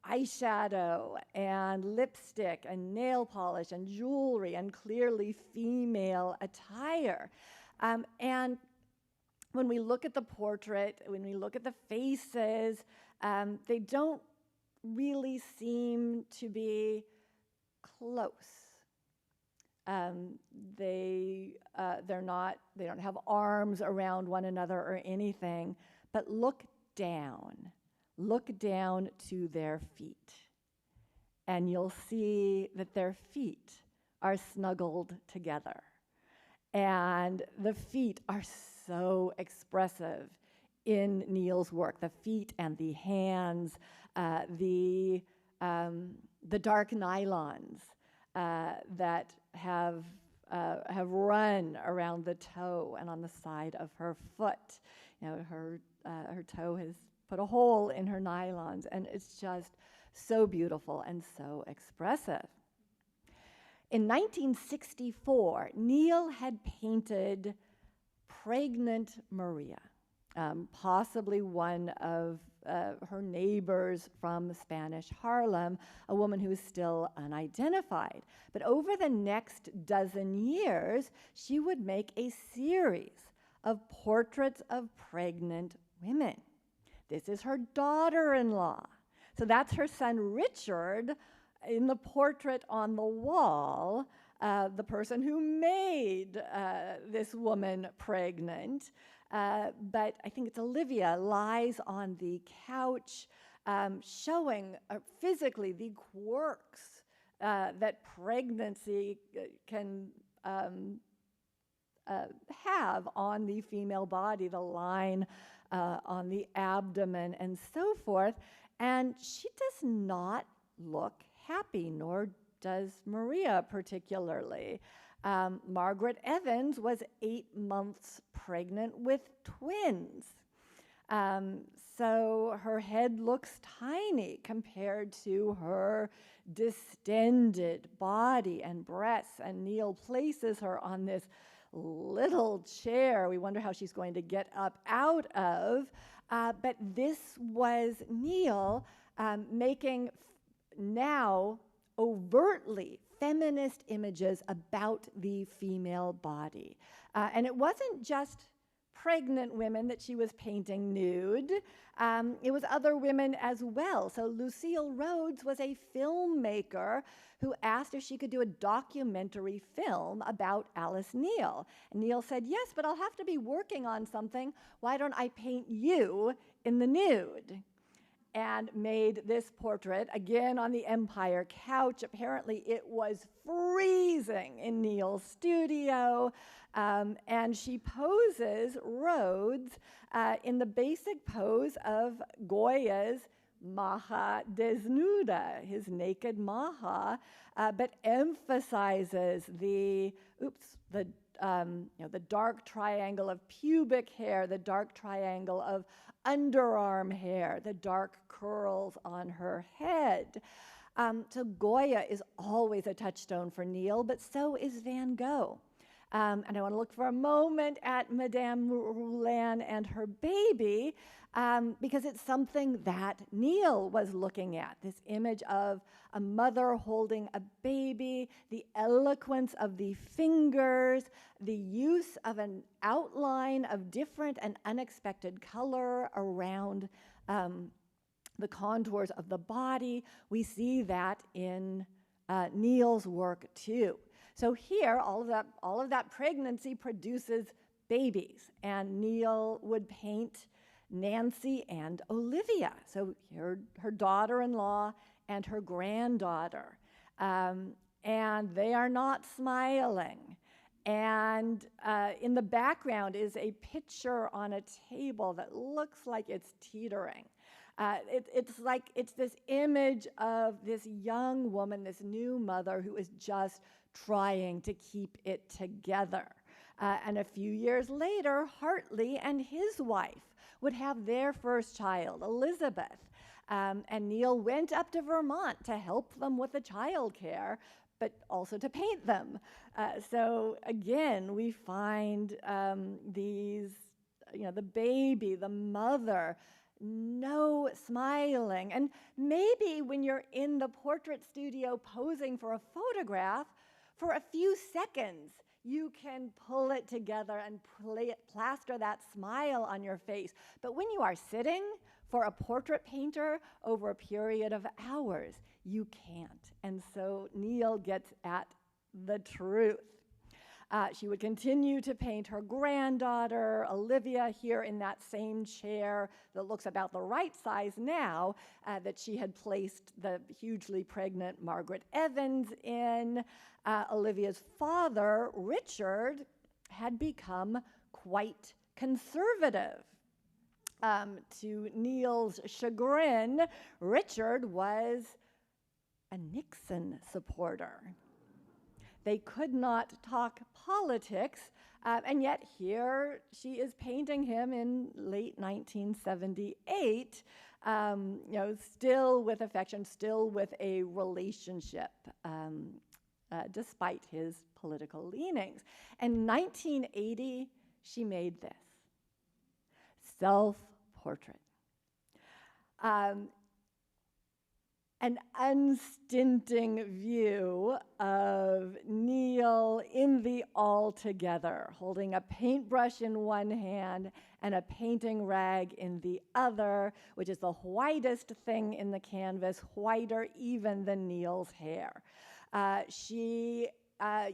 eyeshadow and lipstick and nail polish and jewelry and clearly female attire. And when we look at the portrait, when we look at the faces, they don't really seem to be close. They don't have arms around one another or anything, but look down to their feet, and you'll see that their feet are snuggled together. And the feet are so expressive in Neel's work, the feet and the hands, the dark nylons that have run around the toe and on the side of her foot. Her toe has put a hole in her nylons, and it's just so beautiful and so expressive. In 1964, Neel had painted Pregnant Maria, possibly one of her neighbors from Spanish Harlem, a woman who is still unidentified. But over the next dozen years, she would make a series of portraits of pregnant women. This is her daughter-in-law. So that's her son Richard in the portrait on the wall, the person who made this woman pregnant. But I think it's Olivia, lies on the couch, showing physically the quirks that pregnancy can have on the female body, the line on the abdomen and so forth. And she does not look happy, nor does Maria particularly. Margaret Evans was 8 months pregnant with twins. So her head looks tiny compared to her distended body and breasts, and Neel places her on this little chair we wonder how she's going to get up out of. But this was Neel making now overtly feminist images about the female body. And it wasn't just pregnant women that she was painting nude. It was other women as well. So Lucille Rhodes was a filmmaker who asked if she could do a documentary film about Alice Neel. And Neel said, yes, but I'll have to be working on something. Why don't I paint you in the nude? And made this portrait, again on the Empire couch. Apparently it was freezing in Neel's studio. And she poses Rhodes in the basic pose of Goya's Maja Desnuda, his naked Maja, but emphasizes the dark triangle of pubic hair, the dark triangle of underarm hair, the dark curls on her head. So Goya is always a touchstone for Neel, but so is Van Gogh. And I want to look for a moment at Madame Roulin and her baby, because it's something that Neel was looking at, this image of a mother holding a baby, the eloquence of the fingers, the use of an outline of different and unexpected color around the contours of the body. We see that in Neel's work too. So here, all of that pregnancy produces babies, and Neel would paint Nancy and Olivia. So here, her daughter-in-law and her granddaughter, and they are not smiling. And in the background is a picture on a table that looks like it's teetering. It's this image of this young woman, this new mother who is just trying to keep it together. And a few years later, Hartley and his wife would have their first child, Elizabeth. And Neel went up to Vermont to help them with the childcare, but also to paint them. So again, we find these, the baby, the mother, no smiling. And maybe when you're in the portrait studio posing for a photograph, for a few seconds, you can pull it together and plaster that smile on your face. But when you are sitting for a portrait painter over a period of hours, you can't. And so Neel gets at the truth. She would continue to paint her granddaughter, Olivia, here in that same chair that looks about the right size now that she had placed the hugely pregnant Margaret Evans in. Olivia's father, Richard, had become quite conservative. To Neel's chagrin, Richard was a Nixon supporter. They could not talk politics, and yet here she is painting him in late 1978, still with affection, still with a relationship, despite his political leanings. And 1980, she made this self-portrait. An unstinting view of Neel in the all-together, holding a paintbrush in one hand and a painting rag in the other, which is the whitest thing in the canvas, whiter even than Neel's hair. She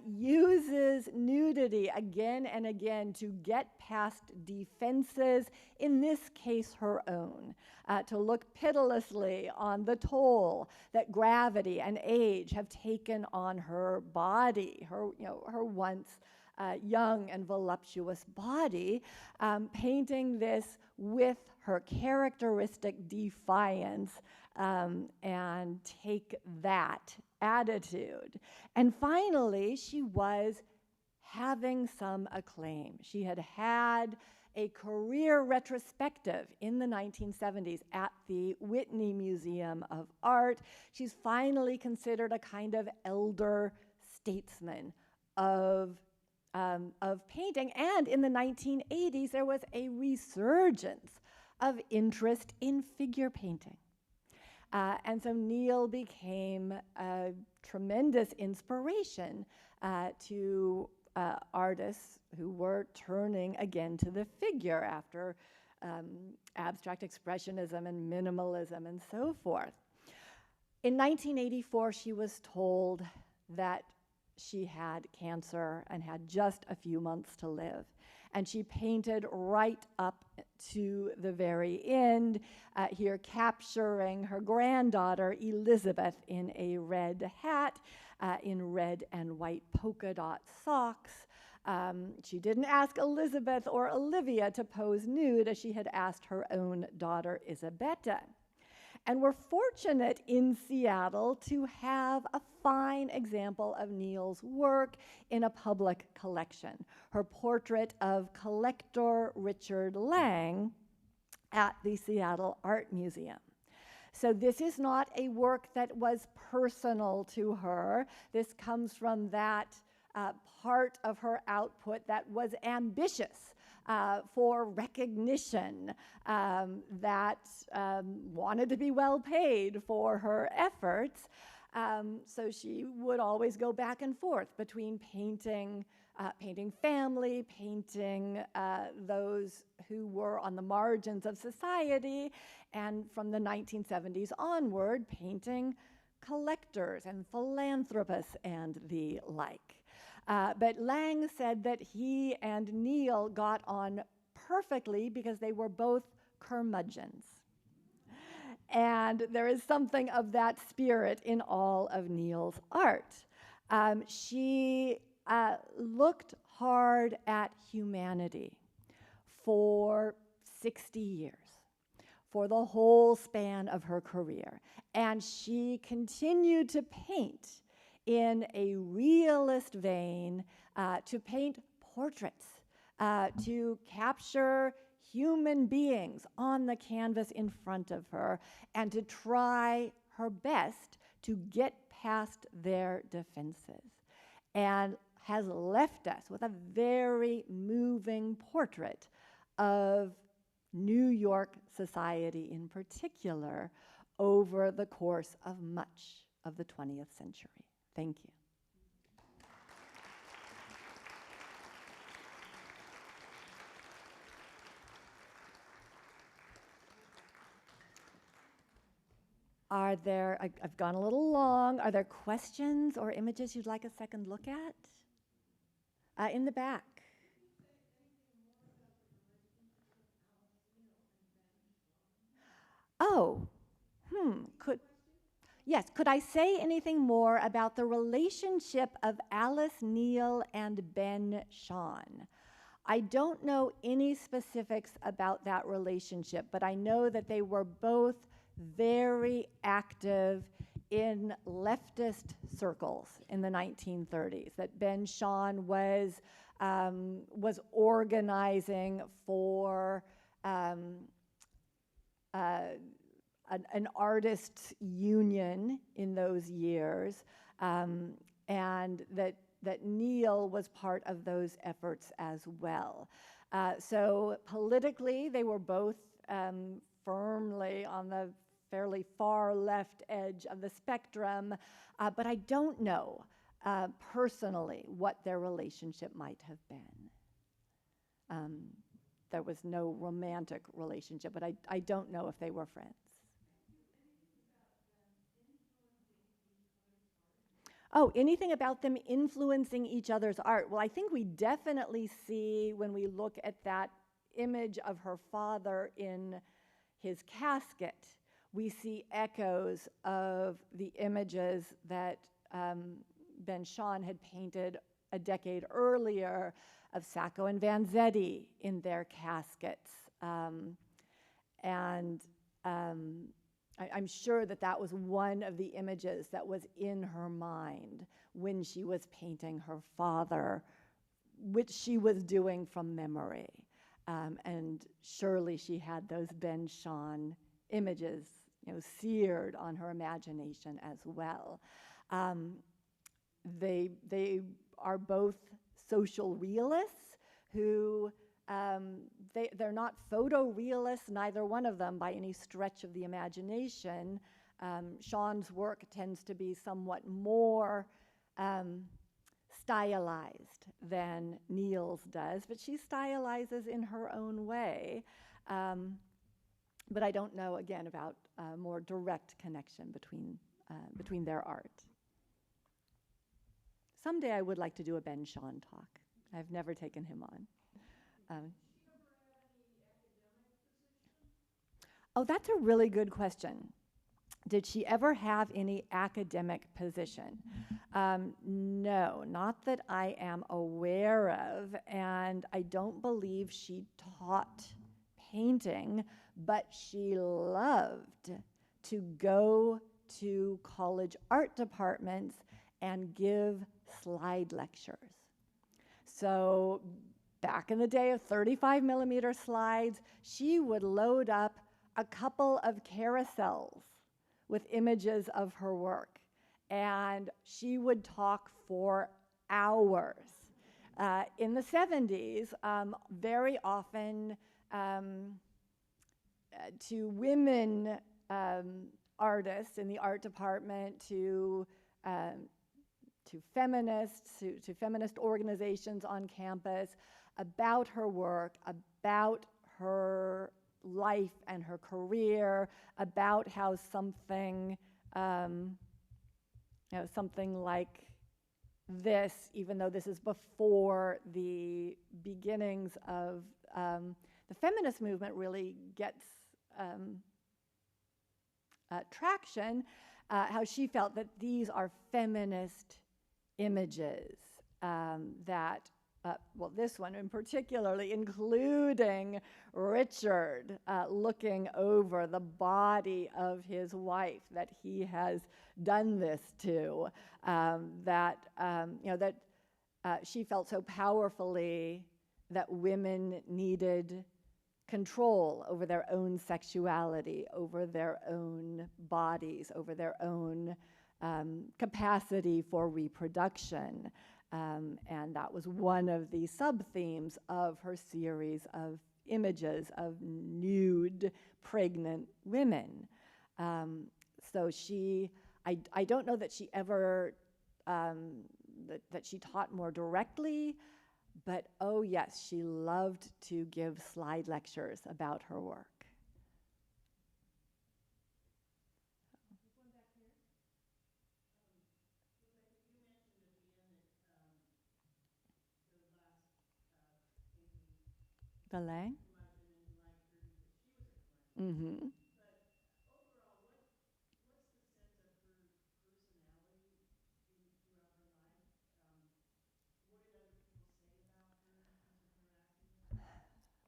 uses nudity again and again to get past defenses, in this case her own, to look pitilessly on the toll that gravity and age have taken on her body, her once young and voluptuous body, painting this with her characteristic defiance and take that attitude. And finally, she was having some acclaim. She had had a career retrospective in the 1970s at the Whitney Museum of Art. She's finally considered a kind of elder statesman of painting. And in the 1980s, there was a resurgence of interest in figure painting. And so Neel became a tremendous inspiration to artists who were turning again to the figure after abstract expressionism and minimalism and so forth. In 1984, she was told that she had cancer and had just a few months to live. And she painted right up to the very end, here capturing her granddaughter, Elizabeth, in a red hat, in red and white polka dot socks. She didn't ask Elizabeth or Olivia to pose nude, as she had asked her own daughter, Isabetta. And we're fortunate in Seattle to have a fine example of Neel's work in a public collection, her portrait of collector Richard Lang at the Seattle Art Museum. So this is not a work that was personal to her. This comes from that part of her output that was ambitious for recognition, that wanted to be well paid for her efforts. So she would always go back and forth between painting family, painting those who were on the margins of society, and from the 1970s onward, painting collectors and philanthropists and the like. But Lang said that he and Neel got on perfectly because they were both curmudgeons. And there is something of that spirit in all of Neel's art. She looked hard at humanity for 60 years. for the whole span of her career. And she continued to paint in a realist vein, to paint portraits, to capture human beings on the canvas in front of her, and to try her best to get past their defenses. And has left us with a very moving portrait of New York society in particular over the course of much of the 20th century. Thank you. Are there, I've gone a little long, are there questions or images you'd like a second look at? In the back. Oh, could I say anything more about the relationship of Alice Neel and Ben Shahn? I don't know any specifics about that relationship, but I know that they were both very active in leftist circles in the 1930s, that Ben Shahn was organizing for an artists' union in those years, and that Neel was part of those efforts as well. So politically, they were both firmly on the fairly far left edge of the spectrum, but I don't know personally what their relationship might have been. There was no romantic relationship, but I don't know if they were friends. Oh, anything about them influencing each other's art? Well, I think we definitely see when we look at that image of her father in his casket, we see echoes of the images that Ben Shahn had painted a decade earlier of Sacco and Vanzetti in their caskets. I'm sure that that was one of the images that was in her mind when she was painting her father, which she was doing from memory. And surely she had those Ben Shahn images, seared on her imagination as well. They are both social realists who they're not photorealists, neither one of them, by any stretch of the imagination. Shahn's work tends to be somewhat more stylized than Neel's does, but she stylizes in her own way. But I don't know, again, about a more direct connection between their art. Someday I would like to do a Ben Shahn talk. I've never taken him on. Oh, that's a really good question. Did she ever have any academic position? No, not that I am aware of, and I don't believe she taught painting, but she loved to go to college art departments and give slide lectures. So back in the day of 35 millimeter slides, she would load up a couple of carousels with images of her work, and she would talk for hours. In the 70s, very often to women artists in the art department, to feminists, to feminist organizations on campus, about her work, about her life and her career, about how something, something like this, even though this is before the beginnings of the feminist movement really gets traction, how she felt that these are feminist images that well, this one in particularly, including Richard looking over the body of his wife that he has done this to, that she felt so powerfully that women needed control over their own sexuality, over their own bodies, over their own capacity for reproduction. And that was one of the sub-themes of her series of images of nude, pregnant women. So I don't know that she ever, that she taught more directly, but oh yes, she loved to give slide lectures about her work. The Lang? Mm-hmm.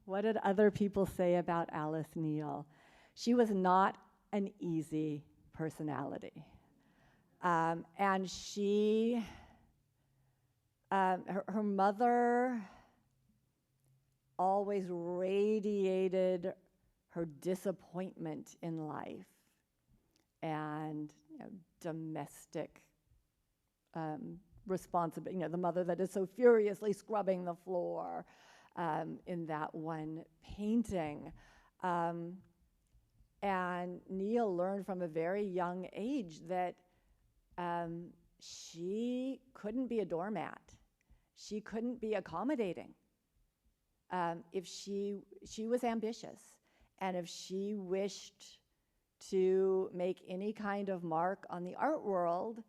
What did other people say about Alice Neel? She was not an easy personality. And her mother always radiated her disappointment in life and domestic responsibility. The mother that is so furiously scrubbing the floor in that one painting. And Neel learned from a very young age that she couldn't be a doormat. She couldn't be accommodating. If she was ambitious, and if she wished to make any kind of mark on the art world,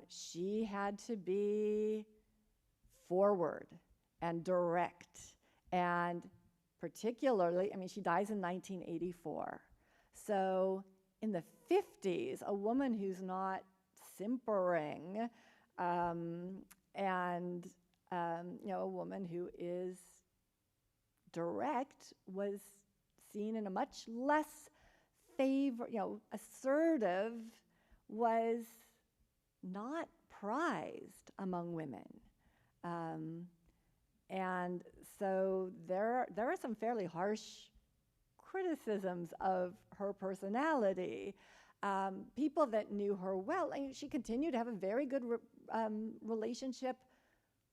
she had to be forward and direct. And particularly, she dies in 1984. So in the 50s, a woman who's not simpering, and a woman who is direct was seen in a much less assertive, was not prized among women. And so there are some fairly harsh criticisms of her personality. People that knew her well, she continued to have a very good relationship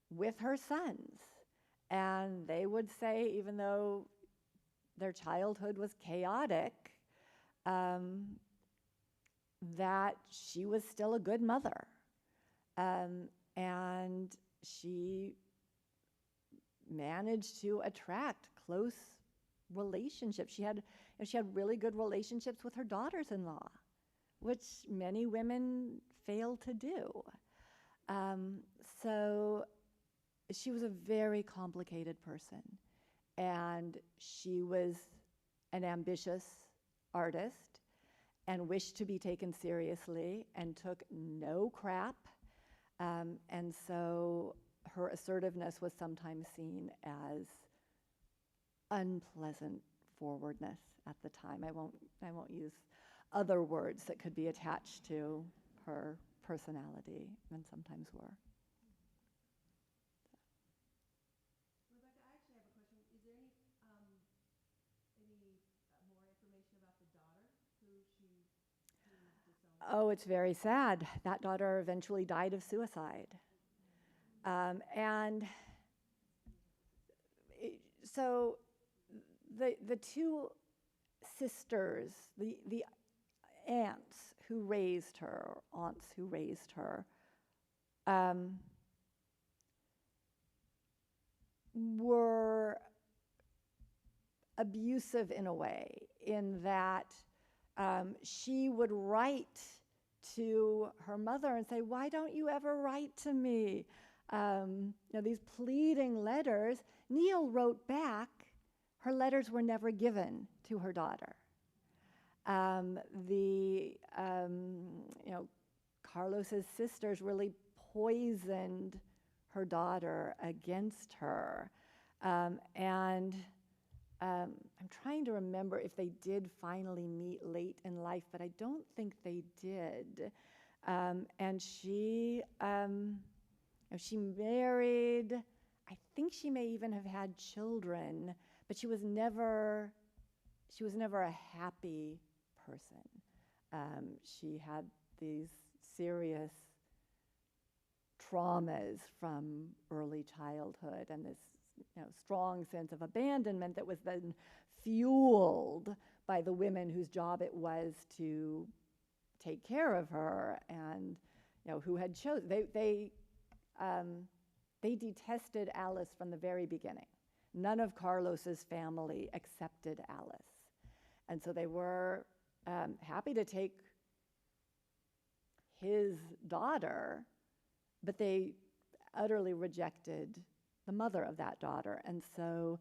with her sons. And they would say, even though their childhood was chaotic, that she was still a good mother. And she managed to attract close relationships. She had really good relationships with her daughters-in-law, which many women fail to do. So she was a very complicated person, and she was an ambitious artist and wished to be taken seriously and took no crap. And so her assertiveness was sometimes seen as unpleasant forwardness at the time. I won't use other words that could be attached to her personality, and sometimes were. Rebecca, I actually have a question. Is there any more information about the daughter who disowned? Oh, it's very sad. That daughter eventually died of suicide. So the two sisters, the aunts who raised her, were abusive in a way, in that she would write to her mother and say, "Why don't you ever write to me?" These pleading letters. Neel wrote back. Her letters were never given to her daughter. Carlos's sisters really poisoned her daughter against her. And I'm trying to remember if they did finally meet late in life, but I don't think they did. And she married, I think she may even have had children, but she was never a happy person. She had these serious traumas from early childhood and this strong sense of abandonment that was then fueled by the women whose job it was to take care of her, and who had chosen. They detested Alice from the very beginning. None of Carlos's family accepted Alice, and so they were happy to take his daughter, but they utterly rejected the mother of that daughter. And so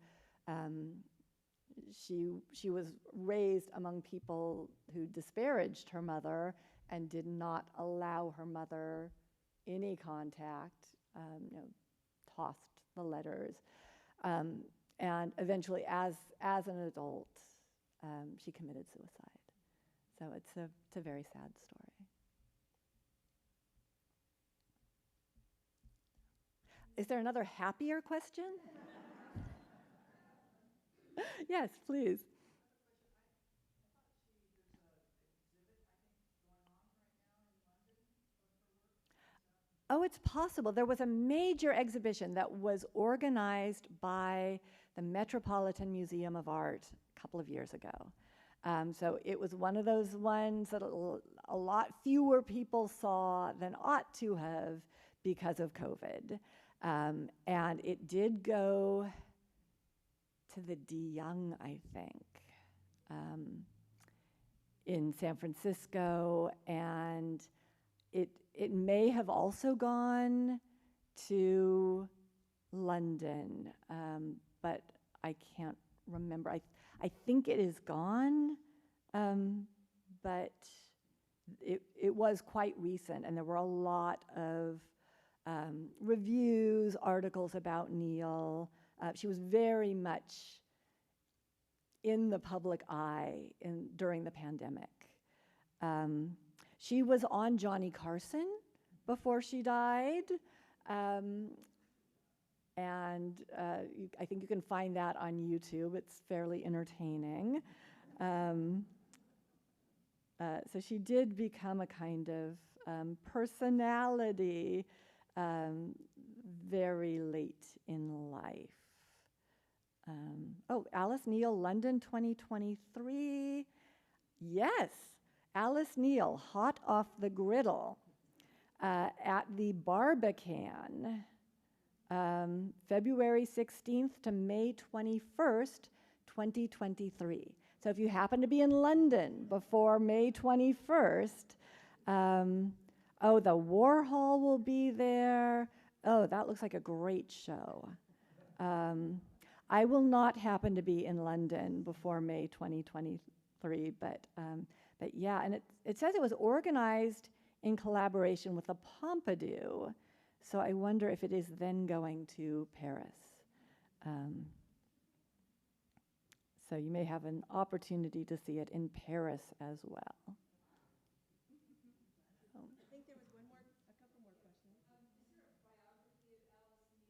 she was raised among people who disparaged her mother and did not allow her mother any contact, tossed the letters. And eventually, as an adult, she committed suicide. So it's a very sad story. Is there another happier question? Yes, please. Oh, it's possible. There was a major exhibition that was organized by the Metropolitan Museum of Art a couple of years ago. So it was one of those ones that a lot fewer people saw than ought to have because of COVID. And it did go to the De Young, I think, in San Francisco, and it may have also gone to London, but I can't remember. I think it is gone, but it was quite recent, and there were a lot of reviews, articles about Neel. She was very much in the public eye during the pandemic. She was on Johnny Carson before she died, and I think you can find that on YouTube. It's fairly entertaining. So she did become a kind of personality very late in life. Alice Neel, London 2023. Yes, Alice Neel, hot off the griddle at the Barbican, February 16th to May 21st, 2023. So if you happen to be in London before May 21st, the Warhol will be there. Oh, that looks like a great show. I will not happen to be in London before May 2023, but yeah, and it says it was organized in collaboration with the Pompidou, so I wonder if it is then going to Paris. So you may have an opportunity to see it in Paris as well. I think there was a couple more questions. Is there a biography of Alice Neel that you would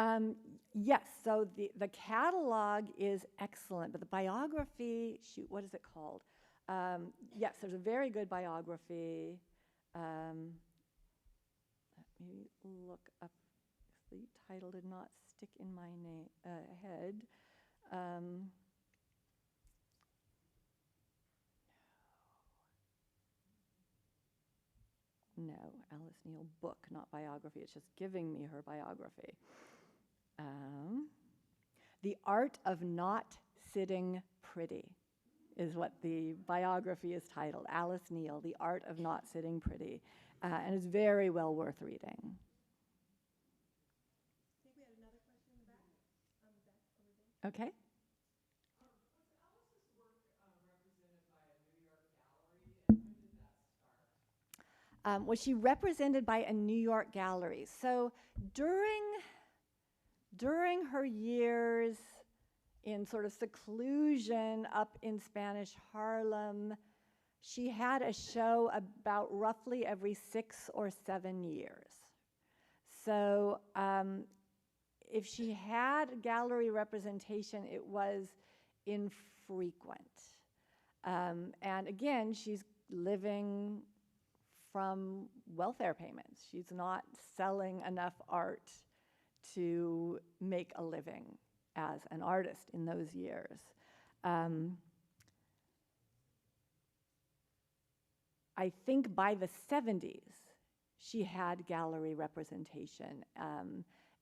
recommend? Yes, so the catalog is excellent, but the biography, what is it called? Yes, there's a very good biography. Let me look up if the title did not stick in my head. No, Alice Neel book, not biography. It's just giving me her biography. The Art of Not Sitting Pretty is what the biography is titled. Alice Neel, The Art of Not Sitting Pretty. And it's very well worth reading. I think we had another question in the back, on the back over there. Okay. Was Alice's work represented by a New York gallery, and when did that start? was she represented by a New York gallery. So during her years in sort of seclusion up in Spanish Harlem, she had a show about roughly every 6 or 7 years. So if she had gallery representation, it was infrequent. And again, she's living from welfare payments. She's not selling enough art to make a living as an artist in those years. I think by the 70s, she had gallery representation,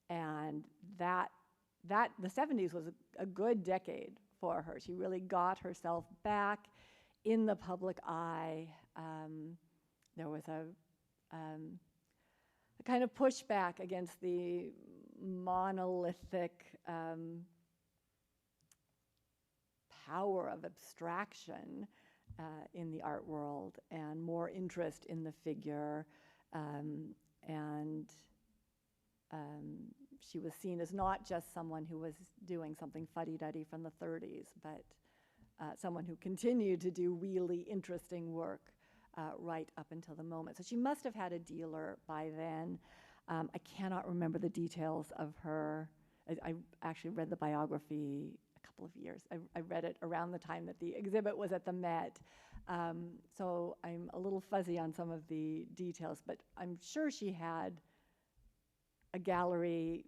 and the 70s was a good decade for her. She really got herself back in the public eye. There was a kind of pushback against the monolithic power of abstraction in the art world, and more interest in the figure, and she was seen as not just someone who was doing something fuddy-duddy from the 30s, but someone who continued to do really interesting work right up until the moment. So she must have had a dealer by then. I cannot remember the details of her. I actually read the biography a couple of years. I read it around the time that the exhibit was at the Met. So I'm a little fuzzy on some of the details, but I'm sure she had a gallery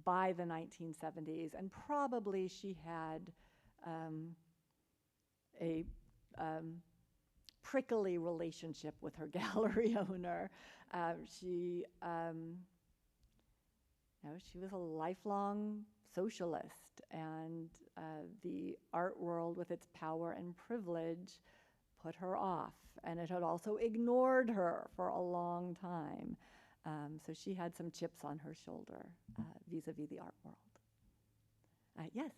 by the 1970s, and probably she had a prickly relationship with her gallery owner. She was a lifelong socialist, and the art world with its power and privilege put her off, and it had also ignored her for a long time. So she had some chips on her shoulder vis-a-vis the art world. Yes?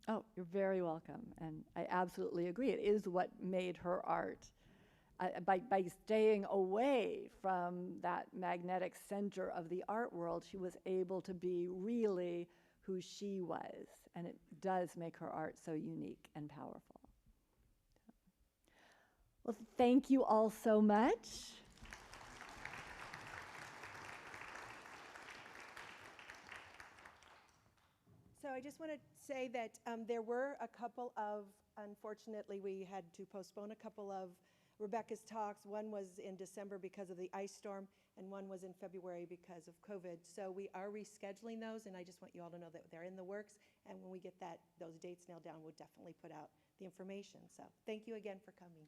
Oh, you're very welcome. And I absolutely agree. It is what made her art. By staying away from that magnetic center of the art world, she was able to be really who she was. And it does make her art so unique and powerful. Well, thank you all so much. So I just want to say that there were a couple of, unfortunately, we had to postpone a couple of Rebecca's talks. One was in December because of the ice storm, and one was in February because of COVID. So we are rescheduling those, and I just want you all to know that they're in the works. And when we get those dates nailed down, we'll definitely put out the information. So thank you again for coming.